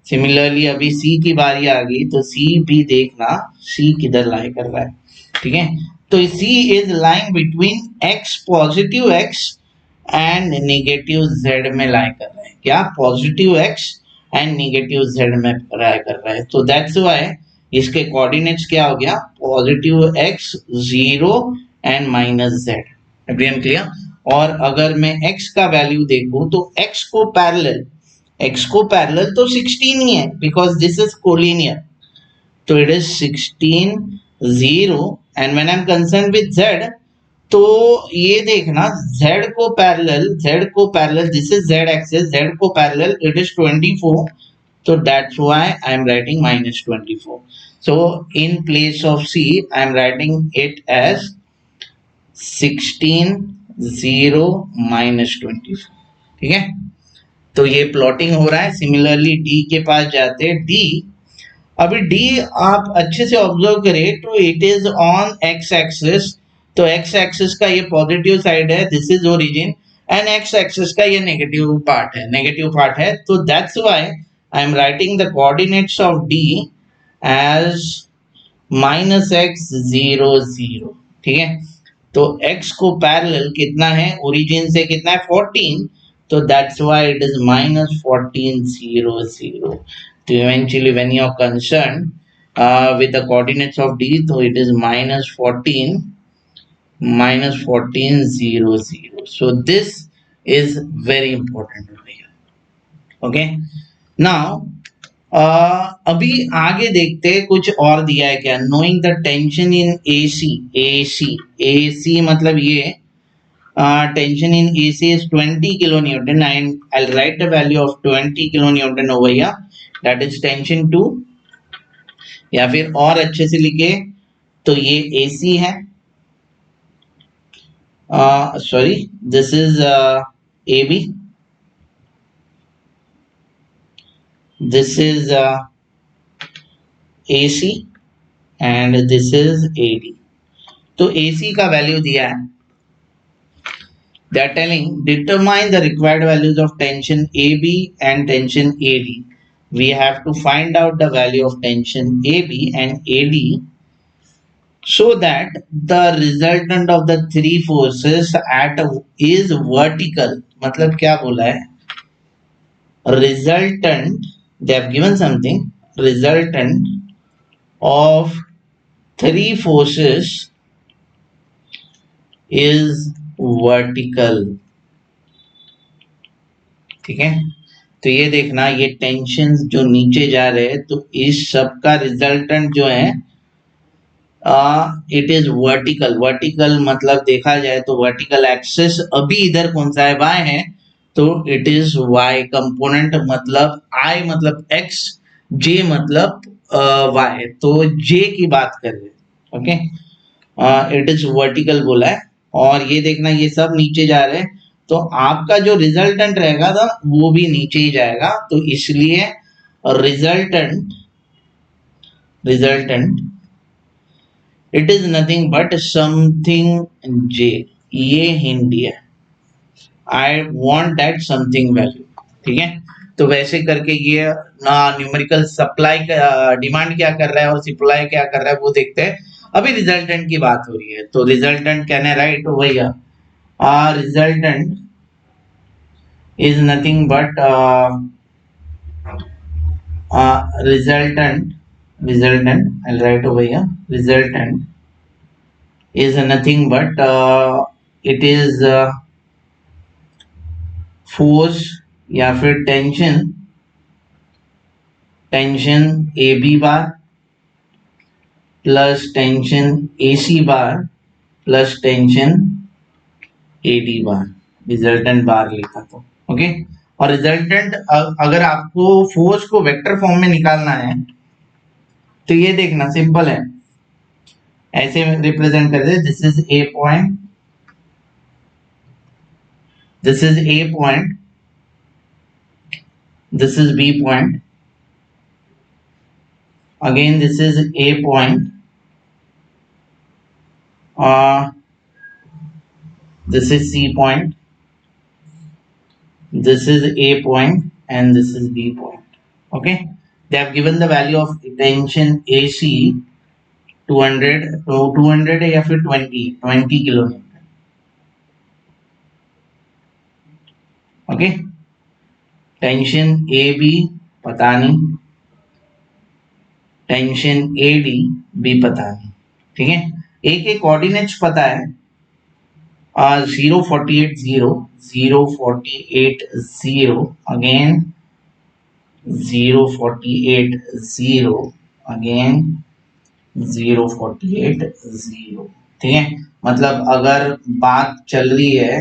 Similarly अभी सी की बारी आ गई, तो सी भी देखना सी किधर लाई कर रहा है. ठीक है, तो C is lying between X positive X and negative Z में लाई कर रहा है. क्या, positive X and negative Z में लाई कर रहा है. तो दैट्स व्हाई इसके कोऑर्डिनेट्स क्या हो गया, positive x 0 and minus Z. Everyone clear. और अगर मैं x का वैल्यू देखूं तो x को पैरेलल तो 16 ही है, बिकॉज दिस इज कोलिनियर. तो it is 16 0 and when I am concern with z, तो ये देखना z को parallel this is z axis, z को parallel it is 24. so that's why I am writing minus 24. so in place of c I am writing it as 16 0 minus 24. ठीक है, तो ये plotting हो रहा है. सिमिलरली डी के पास जाते हैं. डी, अभी डी आप अच्छे से ऑब्जर्व करें तो it is on X axis. तो एक्स एक्सिस का ये पॉजिटिव साइड है, this is origin, and X axis का ये नेगेटिव पार्ट है. तो that's why I am writing the coordinates of D as minus X 0 0. ठीक है, तो x को पैरेलल कितना है, ओरिजिन से कितना है 14. तो that's why it is minus 14 0 0. तो eventually when you are concern with the coordinates of d, तो it is minus 14 0 0. So this is very important over here. Okay, now अभी आगे देखते हैं कुछ और दिया है क्या. Knowing the tension in AC मतलब ये tension in AC is 20 kilonewton and I'll write the value of 20 kilonewton over here, that is tension 2. या फिर और अच्छे से लिखे तो ये AC है, sorry this is AB, this is AC and this is AD. तो AC का वैल्यू दिया है. They are telling determine the required values of tension AB and tension AD. We have to find out the value of tension AB and AD so that the resultant of the three forces at is vertical. मतलब क्या बोला है, resultant, they have given something, resultant of three forces is vertical. ठीक है, तो ये देखना ये टेंशन जो नीचे जा रहे हैं, तो इस सब का रिजल्टेंट जो है इट इज वर्टिकल मतलब देखा जाए तो वर्टिकल एक्सिस अभी इधर कौन सा है, y है, तो इट इज y कंपोनेंट. मतलब I मतलब x, j मतलब y, तो j की बात कर रहे हैं. ओके, इट इज वर्टिकल बोला है. और ये देखना ये सब नीचे जा रहे हैं, तो आपका जो रिजल्टेंट रहेगा ना वो भी नीचे ही जाएगा. तो इसलिए resultant it is nothing but something j. ये हिंट है, I want that something value. ठीक है, तो वैसे करके ये न्यूमेरिकल सप्लाई का डिमांड क्या कर रहा है और सप्लाई क्या कर रहा है वो देखते हैं. अभी रिजल्टेंट की बात हो रही है, तो रिजल्टेंट कैन आई राइट भैया, resultant is nothing but resultant I'll write over here, resultant is nothing but it is force या फिर टेंशन AB बार प्लस टेंशन AC बार प्लस टेंशन AD बार. रिजल्टेंट बार लिखा तो ओके. और रिजल्टेंट अगर आपको force को vector form में निकालना है तो ये देखना सिंपल है, ऐसे रिप्रेजेंट कर दे, this is a point, this is A point, this is B point, again this is A point, this is C point, this is A point, and this is B point. Okay, they have given the value of tension AC 200, 200 या फिर 20 kilometre. Okay, tension AB पता नहीं, tension AD भी पता नहीं. ठीक है, एक एक कोऑर्डिनेट्स पता है, 0, 48, 0, 0, 48, 0, again 0, 48, 0, again 0, 48, 0. ठीक है, मतलब अगर बात चल रही है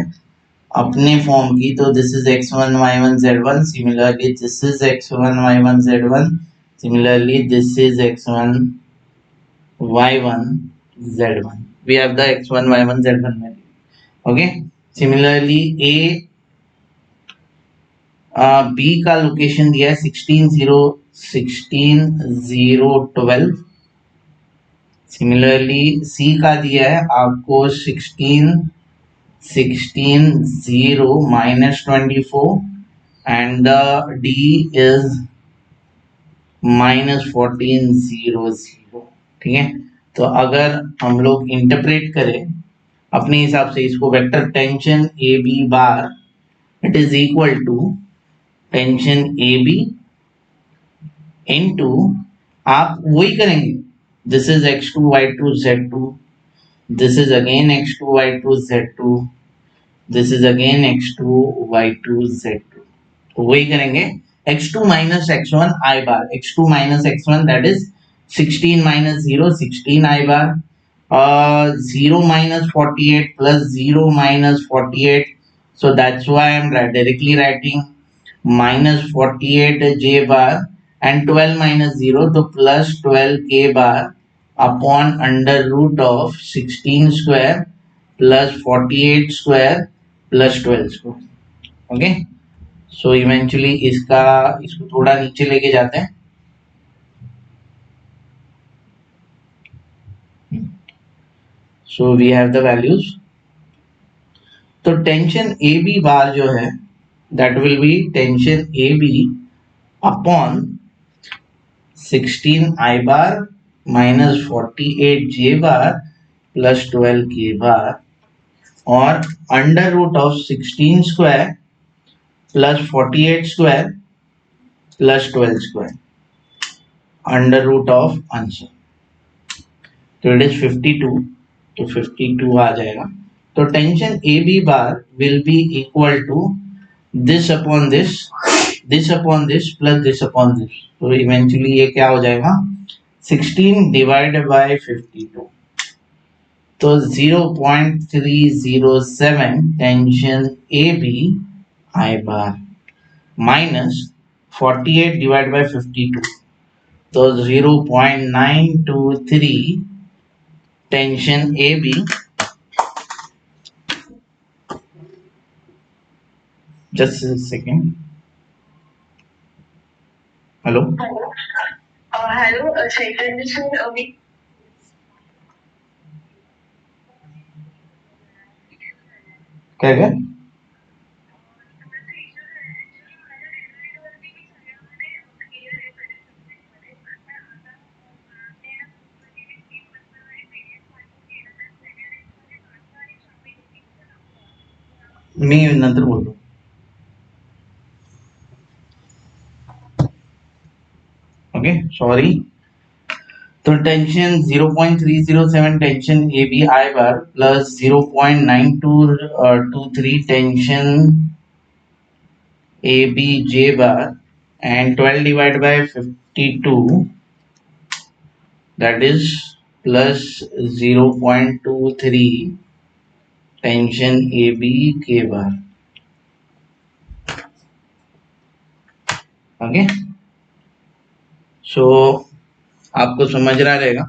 अपने फॉर्म की, तो this is x1 y1 z1, similarly this is x1 y1 z1, similarly this is x1 y1 z1. We have the x1 y1 z1 value. Okay, similarly B का लोकेशन दिया है 16, 0, 12. सिमिलरली C का दिया है आपको 16, 0, -24, and D is -14, 0, 0. ठीक है, तो अगर हम लोग इंटरप्रेट करें अपने हिसाब से इसको, vector tension A B bar it is equal to tension A B into, आप वही करेंगे, this is x2 y2 z2, this is again x2 y2 z2, this is again x2 y2 z2. तो वही करेंगे, x2 minus x1 I bar, x2 minus x1 that is 16 minus 0, 16 I bar, 0 minus 48 plus 0 minus 48, so that's why I'm directly writing minus 48 j bar, and 12 minus 0 तो plus 12 k bar upon under root of 16 square plus 48 square plus 12 square. Okay, so eventually इसको थोड़ा नीचे लेके जाते हैं. So we have the values. तो tension A B bar जो है that will be tension A B upon 16 I bar minus 48 J bar plus 12 K bar, और under root of 16 square plus 48 square plus 12 square, under root of answer, तो it is 52, तो 52 आ जाएगा. तो tension A B bar will be equal to this upon this, this upon this plus this upon this, तो eventually ये क्या हो जाएगा 16 डिवाइडेड बाय 52, तो 0.307 tension A B I bar minus 48 divide by 52, तो 0.923 tension A B. Just second. Hello hello Chaitanya sir, अभी क्या क्या मी नंतर बोलतो. Okay sorry. तो tension 0.307 tension A B I bar plus 0.9223 tension A B J bar and 12 divided by 52, that is plus 0.23 tension A B K bar. Okay, so आपको समझ रहा रहेगा।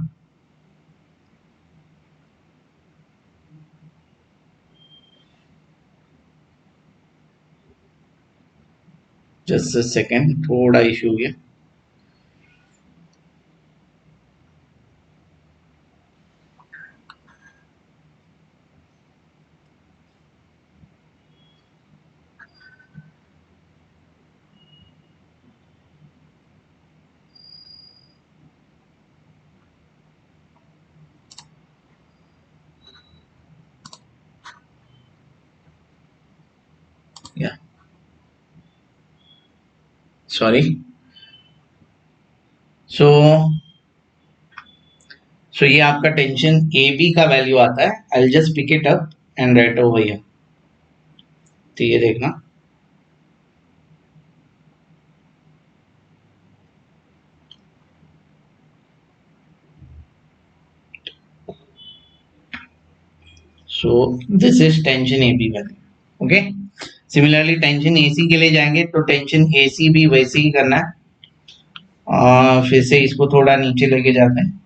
जस्ट अ सेकेंड, थोड़ा इशू गया। Yeah sorry. So so ये आपका tension A B का value आता है। I just pick it up and write over here. तो ये देखना, so this is tension A B value. Okay, similarly tension A C के लिए जाएंगे तो टेंशन ए सी भी वैसे ही करना है। फिर से इसको थोड़ा नीचे लेके जाते हैं।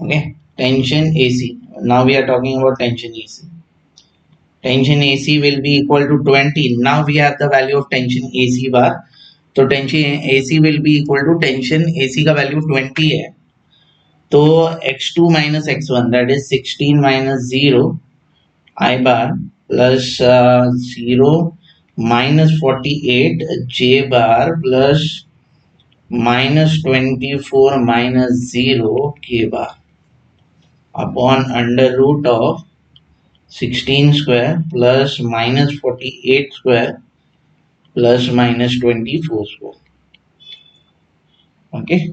Okay, tension A C, now we are talking about tension A C. Tension AC will be equal to 20. Now we have the value of tension AC bar. तो tension AC will be equal to tension AC का value 20 है। तो x2 minus x1 that is 16 minus 0 I bar plus 0 minus 48 J bar plus minus 24 minus 0 K bar upon under root of 16 square plus minus 48 square plus minus 24 square. Okay,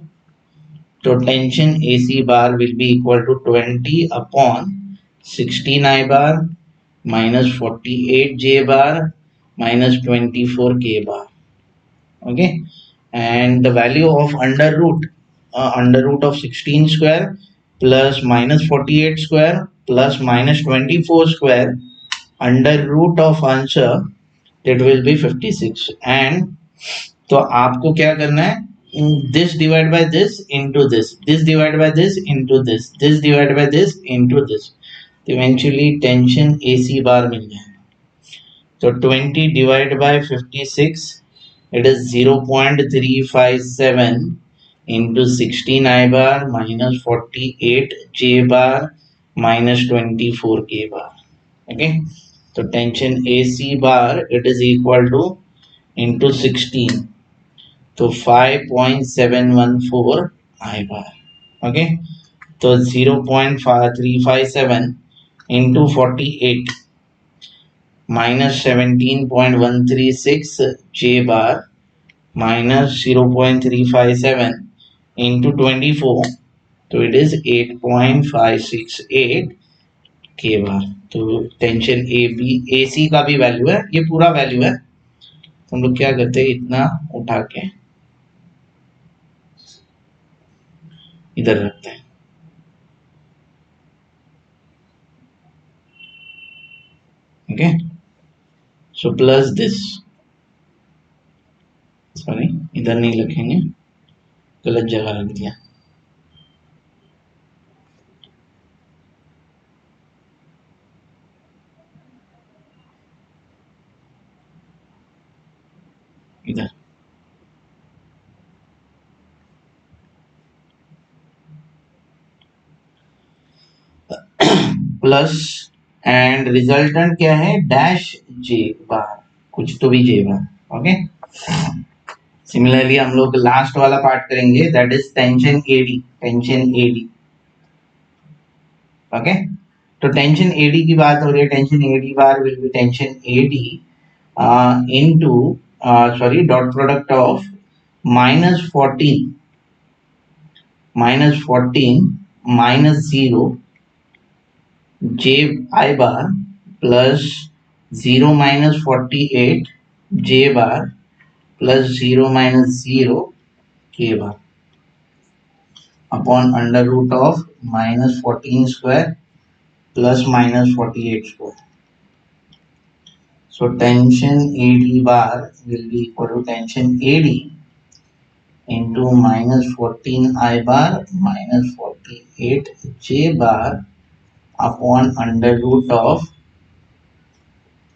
so tension AC bar will be equal to 20 upon 16 I bar minus 48 J bar minus 24 K bar. Okay, and the value of under root of 16 square plus minus 48 square plus minus 24 square under root of answer, that will be 56. And तो आपको क्या करना है, this divide by this into this divide by this into this divide by this into this, तो eventually tension AC बार मिल जाएगा। तो 20 divide by 56, it is 0.357 into 16 I bar minus 48 J bar minus 24 K bar. Okay, so tension AC bar, it is equal to into 16, तो 5.714 I bar. Okay, तो 0.357 into 48 minus 17.136 J bar minus 0.357 into 24, तो it is 8.568 K bar. तो tension A B ए सी का भी value है, ये पूरा value है। हम लोग क्या करते हैं, इतना उठा के इधर रखते हैं। Okay, so plus this, sorry इधर नहीं लिखेंगे, गलत जगह रख दिया। इधर प्लस एंड रिजल्टेंट क्या है, डैश जे बार, कुछ तो भी जे बार। ओके, सिमिलरली हम लोग लास्ट वाला पार्ट करेंगे, that is tension AD. Tension AD, okay, तो टेंशन एडी की बात हो रही है। Tension AD bar will be tension AD into sorry dot product of -14 minus 0 J I bar plus 0 minus 48 J bar plus 0 minus 0 K bar upon under root of minus 14 square plus minus 48 square. So tension AD bar will be equal to tension AD into minus 14 I bar minus 48 J bar upon under root of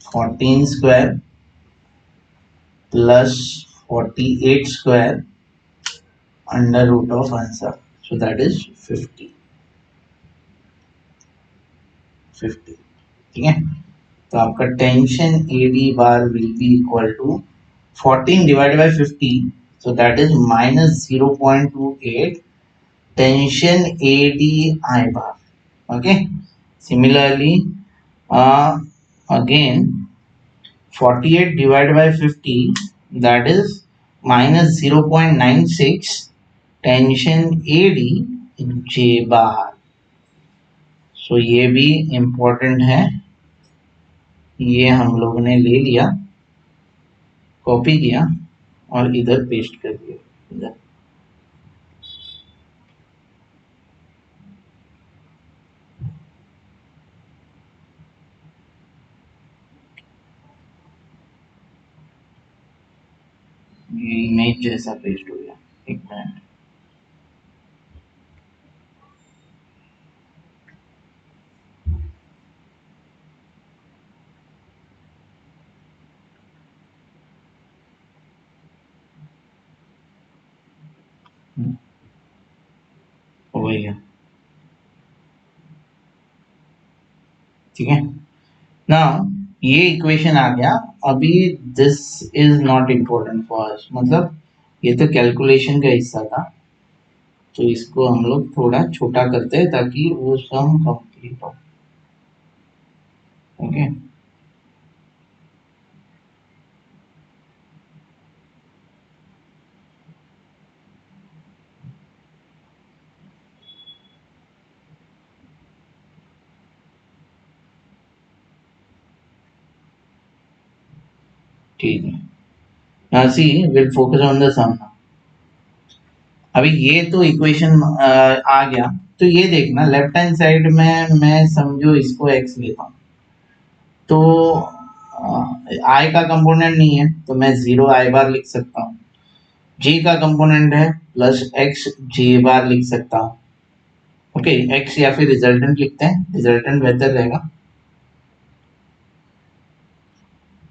14 square plus 48 square under root of answer. So that is 50. ठीक है, तो आपका tension A D bar will be equal to 14 divided by 50, so that is minus 0.28 tension AD I bar. Okay, similarly, again 48 divided by 50, that is minus 0.96 tension AD J bar. So ये भी important है, ये हम लोगों ने ले लिया, copy किया और इधर पेस्ट कर दिया इधर। ये इमेज जैसा पेस्ट हो गया, एक मिनट। हो गया, ठीक है। नाउ ये इक्वेशन आ गया। अभी this is not important for us, मतलब ये तो कैलकुलेशन का हिस्सा था, तो इसको हम लोग थोड़ा छोटा करते हैं ताकि वो सम कंप्लीट हो। ओके, ठीक है। Now see, will focus on the sum. अभी ये तो इक्वेशन आ गया, तो ये देखना लेफ्ट हैंड साइड में मैं समझो इसको x लेता हूँ, तो i का कंपोनेंट नहीं है तो मैं 0 i बार लिख सकता हूँ, j का कंपोनेंट है प्लस x j बार लिख सकता हूँ। ओके, x या फिर रिजल्टेंट लिखते हैं, रिजल्टेंट बेहतर रहेगा।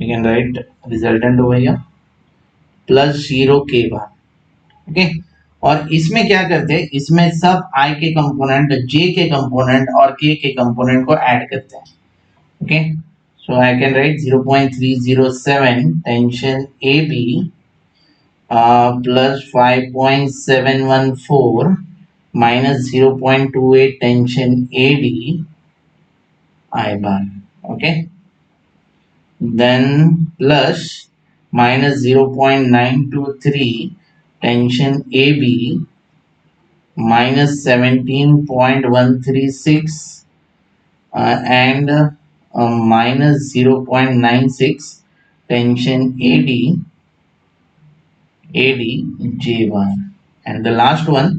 You can write resultant over here plus 0 k bar. Okay, और इसमें क्या करते हैं, इसमें सब i के कंपोनेंट, j के कंपोनेंट और k के कंपोनेंट को ऐड करते हैं। Okay, so I can write 0.307 tension AB plus 5.714 minus 0.28 tension AD I bar. Okay, then plus minus 0.923 tension AB minus 17.136 and minus 0.96 tension AD J1, and the last one,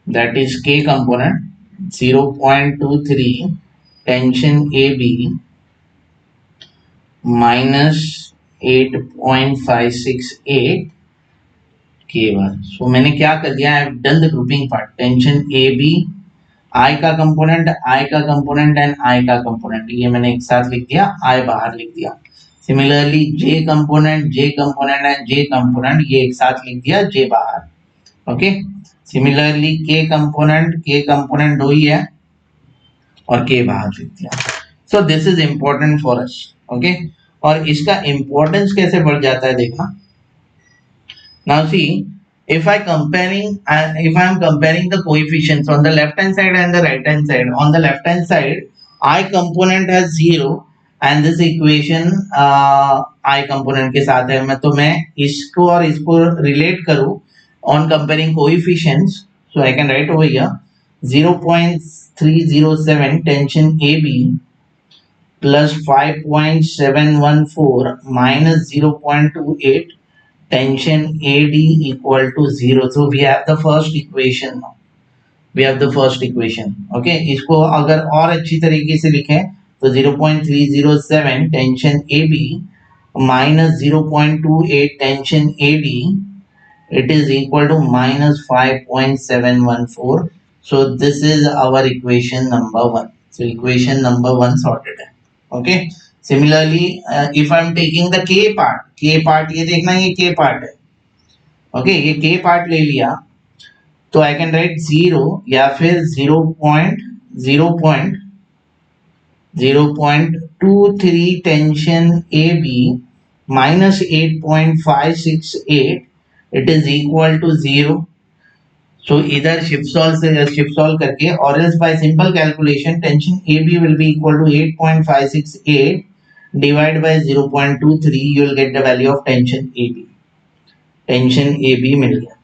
that is K component, 0.23 tension AB minus 8.568 K1. So मैंने क्या कर दिया, I have done the grouping part, tension AB, I का component, I का component and I का component, ये मैंने एक साथ लिख दिया, I बाहर लिख दिया। Similarly J component and J component, ये एक साथ लिख दिया, J बाहर। ओके, सिमिलरली K कंपोनेंट दो ही है और K बाहर लिख दिया। सो this is important for us. Okay, और इसका इंपॉर्टेंस कैसे बढ़ जाता है देखना। Now see, if I am comparing the coefficients on the left hand side and the right hand side, on the left hand side I component has 0 and this equation I component के साथ है, मैं इसको और इसको relate करूँ on comparing coefficients, so I can write over here 0.307 tension AB plus 5.714 minus 0.28 tension AD equal to 0. So we have the first equation now. Okay, इसको अगर और अच्छी तरीके से लिखें तो 0.307 tension AB minus 0.28 tension AD it is equal to minus 5.714. So this is our equation number 1. So equation number 1 sorted है. Okay. Similarly, if I am taking the k part ये देखना ये k part है. Okay, ये k part ले लिया तो I can write 0 या फिर 0.23 tension AB minus 8.568, it is equal to 0. So either shift solve करके or else by simple calculation tension AB will be equal to 8.568 divided by 0.23, you will get the value of tension AB. Tension AB मिल गया.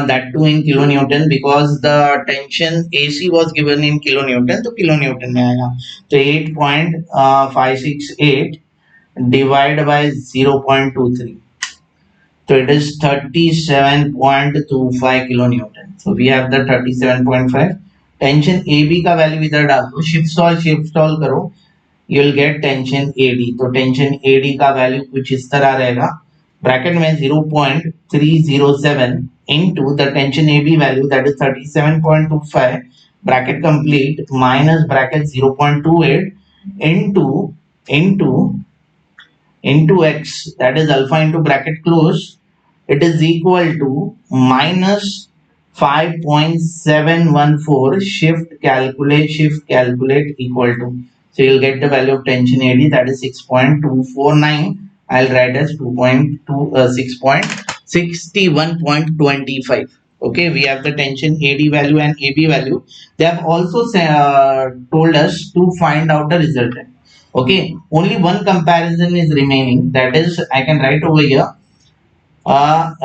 That too in kilonewton because the tension AC was given in kilonewton, तो kilonewton में आएगा. तो 8.568 divided by 0.23. So it is 37.25 kilonewton. So we have the 37.5. Tension AB का value इधर डाल दो, shift solve करो, you will get tension AD. तो tension AD का वैल्यू कुछ इस तरह रहेगा, ब्रैकेट में 0.307 into the tension AB value that is 37.25 bracket complete minus bracket 0.28 into x, that is alpha into bracket close, it is equal to minus 5.714 shift calculate equal to. So you'll get the value of tension AD, that is 6.249. I'll write as 6.61.25. Okay, we have the tension AD value and AB value. They have also told us to find out the resultant. Okay, only one comparison is remaining, that is I can write over here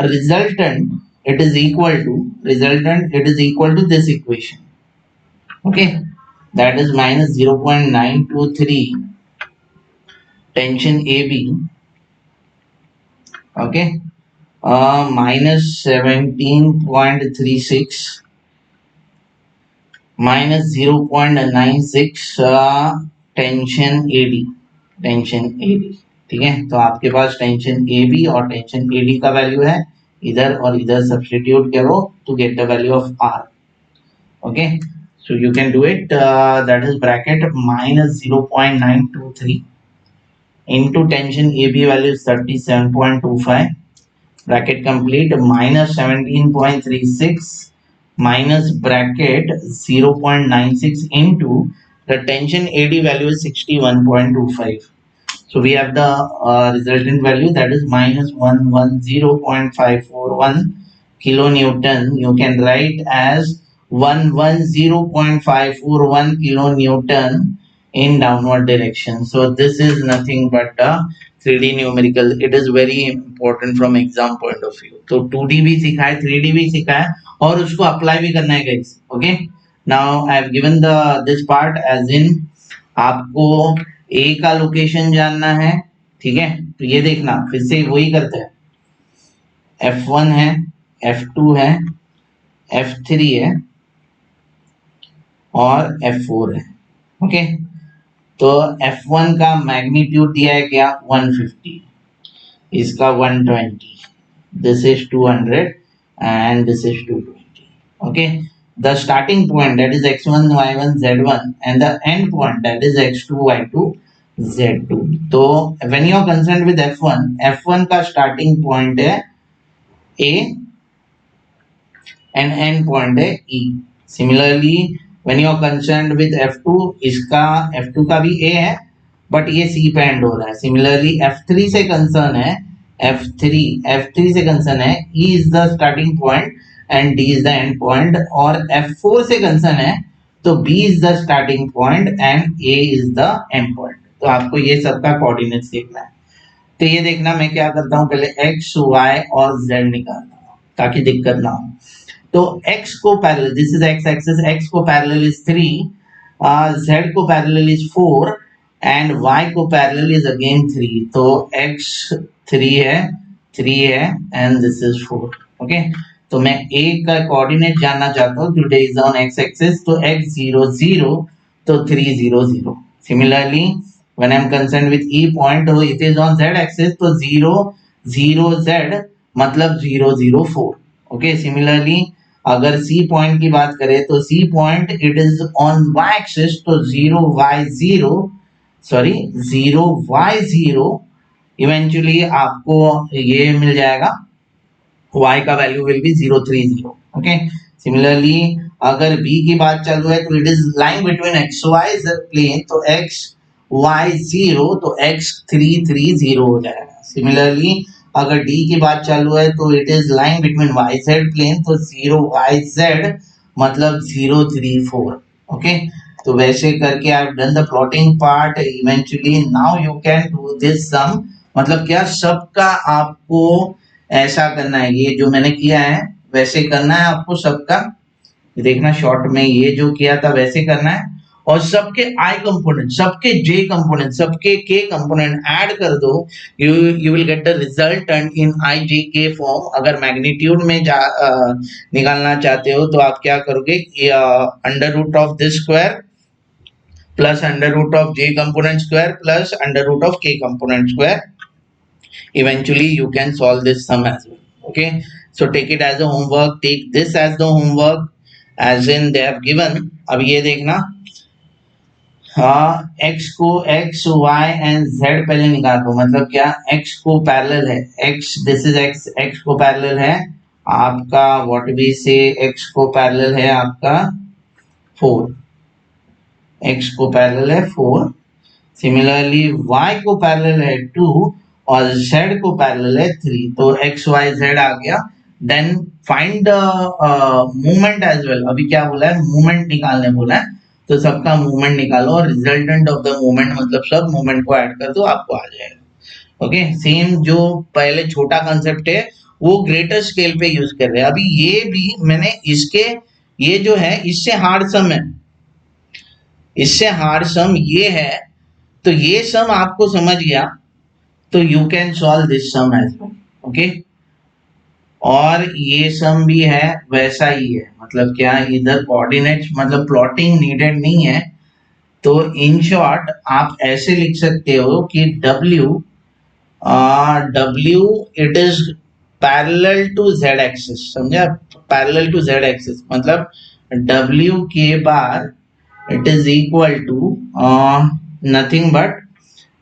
resultant it is equal to this equation. Okay, that is minus 0.923 tension AB. Okay, minus 17.36 minus 0.96 tension AD. ठीक है, तो आपके पास tension A B और tension A D का value है, इधर और इधर सब्स्टिट्यूट करो to get the value of R. Okay, so you can do it, that is bracket minus 0.923 into tension AB value is 37.25 bracket complete minus 17.36 minus bracket 0.96 into the tension AD value is 61.25. So we have the resultant value, that is minus 110.541 kilonewton. You can write as 110.541 kilonewton in downward direction. So this is nothing but a 3D numerical. It is very important from exam point of view. तो 2D भी सीखा है, 3D भी सीखा है और उसको apply भी करना है guys. Okay, now I have given this part as in आपको A का लोकेशन जानना है. ठीक है, तो ये देखना फिर से वही करते हैं, F1 है, F2 है, F3 है और F4 है. ओके, तो F1 का मैग्नीट्यूड दिया है क्या 150, इसका 120, this is 200 and this is 220. Okay, the starting point that is x1 y1 z1 and the end point that is x2 y2 z2. तो when you are concerned with f1 का starting point है a and end point है e. Similarly when you are concerned with f2, इसका f2 का भी a है but ये c पे एंड हो रहा है. सिमिलरली f3 से कंसर्न है f3 से कंसर्न है e is the starting point and d is the end point, और f4 से कंसर्न है तो b is the starting point and a is the end point. तो आपको ये सबका कोऑर्डिनेट्स देखना है. तो ये देखना मैं क्या करता हूँ, पहले x y और z निकालता हूँ ताकि दिक्कत ना हो. तो x को parallel, this is x axis, x को पैरेलल इज 3, z को पैरेलल इज 4 एंड y को पैरेलल इज अगेन 3. तो x 3 है एंड दिस इज 4. ओके, तो मैं a का कोऑर्डिनेट जानना चाहता हूँ, today is on x axis, तो x 0 0 तो 3 0 0. Similarly when I am concerned with e point, तो it is on z axis, तो 0 0 z मतलब 004. ओके, सिमिलरली अगर सी पॉइंट की बात करें तो C point it is on y axis, तो 0y0, सॉरी 0y0, इवेंचुअली आपको ये मिल जाएगा, y का value will be 030. Okay, similarly अगर b की बात चालू है तो it is line between X Y plane, तो एक्स वाई जीरो, तो x330 हो जाएगा. सिमिलरली अगर d की बात चालू है तो it is line between Y Z plane, तो 0y z मतलब 034. ओके, तो वैसे करके I have done the plotting part. Eventually now you can do this sum, मतलब क्या सबका आपको ऐसा करना है, ये जो मैंने किया है वैसे करना है आपको सबका. देखना शॉर्ट में ये जो किया था वैसे करना है, और सबके आई कंपोनेंट, सबके जे कंपोनेंट, सबके के कंपोनेंट ऐड कर दो. You will get the result and in I J K form. अगर मैग्नीट्यूड में निकालना चाहते हो तो आप क्या करोगे, under root of this square plus under root of J component square plus under root of K component square. Eventually you can solve this sum as well. Okay, so take it as a homework, take this as the homework, as in they have given. अब ये देखना, हाँ x को x y and z पहले निकाल दो. मतलब क्या, x को पैरेलल है, x this is x, x को पैरेलल है आपका व्हाट वी से, x को पैरेलल है आपका 4, x को पैरेलल है 4. सिमिलरली y को पैरेलल है 2 और z को पैरेलल है 3, तो x y z आ गया. Then find the movement as well. अभी क्या बोला है, मूवमेंट निकालने बोला है, तो सबका मूवमेंट निकालो और रिजल्टेंट ऑफ द मूवमेंट, मतलब सब मूवमेंट को ऐड कर दो, आपको आ जाएगा. ओके, सेम जो पहले छोटा कंसेप्ट है वो ग्रेटर स्केल पे यूज कर रहे हैं. अभी ये भी मैंने इसके, ये जो है इससे हार्ड सम है, इससे हार्ड सम ये है, तो ये सम आपको समझ गया तो you can solve this sum as well. Okay, और ये सम भी है वैसा ही है, मतलब क्या, इधर कोऑर्डिनेट्स मतलब प्लॉटिंग नीडेड नहीं है. तो इन शॉर्ट आप ऐसे लिख सकते हो कि W, W it is parallel to Z axis. समझा, पैरेलल टू Z एक्सिस मतलब W के bar it is equal to nothing but,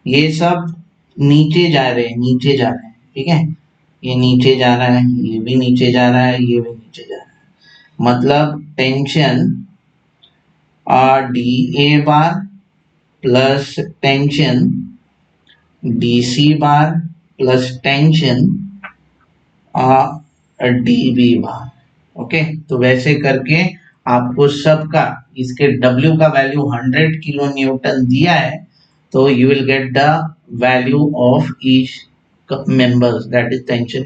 ये सब नीचे जा रहे हैं, नीचे जा रहे हैं. ठीक है, ये नीचे जा रहा है, ये भी नीचे जा रहा है, ये भी नीचे जा रहा है. मतलब tension D A bar plus tension D C bar plus tension D B bar. Okay, तो वैसे करके आपको सबका, इसके W का वैल्यू 100 किलो न्यूटन दिया है, तो you will get the value of each members, that is tension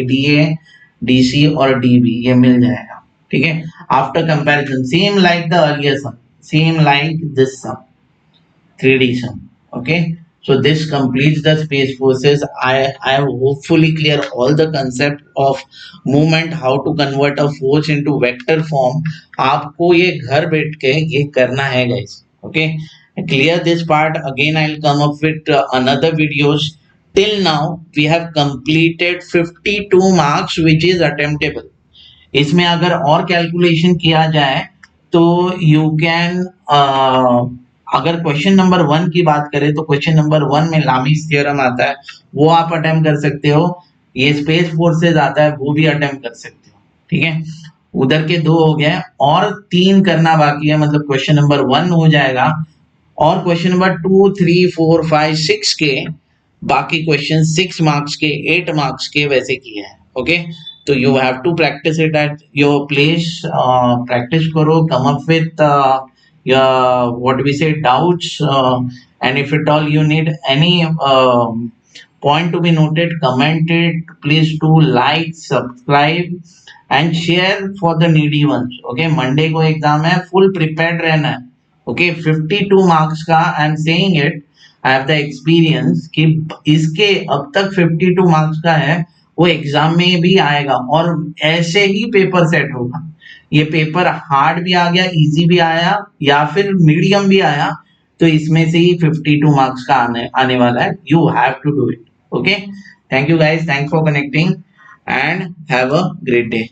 D A D C और डी बी, ये मिल जाएगा. ठीक है, after comparison same like the earlier sum, same like this sum, 3D sum. Okay, so this completes the space forces. I hopefully clear all the concept of movement, how to convert a force into vector form. आपको ये घर बैठ के ये करना है guys. Okay, clear this part. Again I'll come up with another videos. Till now we have completed 52 marks which is attemptable. इसमें अगर और कैलकुलेशन किया जाए तो यू कैन, अगर क्वेश्चन नंबर 1 की बात करें तो क्वेश्चन नंबर 1 में लामीस थ्योरम आता है, वो आप अटेम्प्ट कर सकते हो. ये स्पेस फोर्सेस आता है, वो भी अटेम्प्ट कर सकते हो. ठीक है, उधर के 2 हो गए और 3 करना बाकी है, मतलब क्वेश्चन नंबर 1 हो जाएगा और क्वेश्चन नंबर 2 3 4 5 6 के बाकी क्वेश्चन 6 मार्क्स के 8 मार्क्स के वैसे किए हैं. ओके, तो you have to practice it at your place. Practice करो, come up with what we say doubts, and if at all you need any point to be noted, comment it. Please do like, subscribe and share for the needy ones. Okay, Monday को exam है, full prepared रहना है. Okay, 52 marks का I am saying it, I have the experience कि इसके अब तक 52 marks का है, वो एग्जाम में भी आएगा और ऐसे ही पेपर सेट होगा. ये पेपर हार्ड भी आ गया, इजी भी आया या फिर मीडियम भी आया, तो इसमें से ही 52 मार्क्स का आने वाला है. You have to do it. Okay, thank you guys, thanks for connecting and have a great day.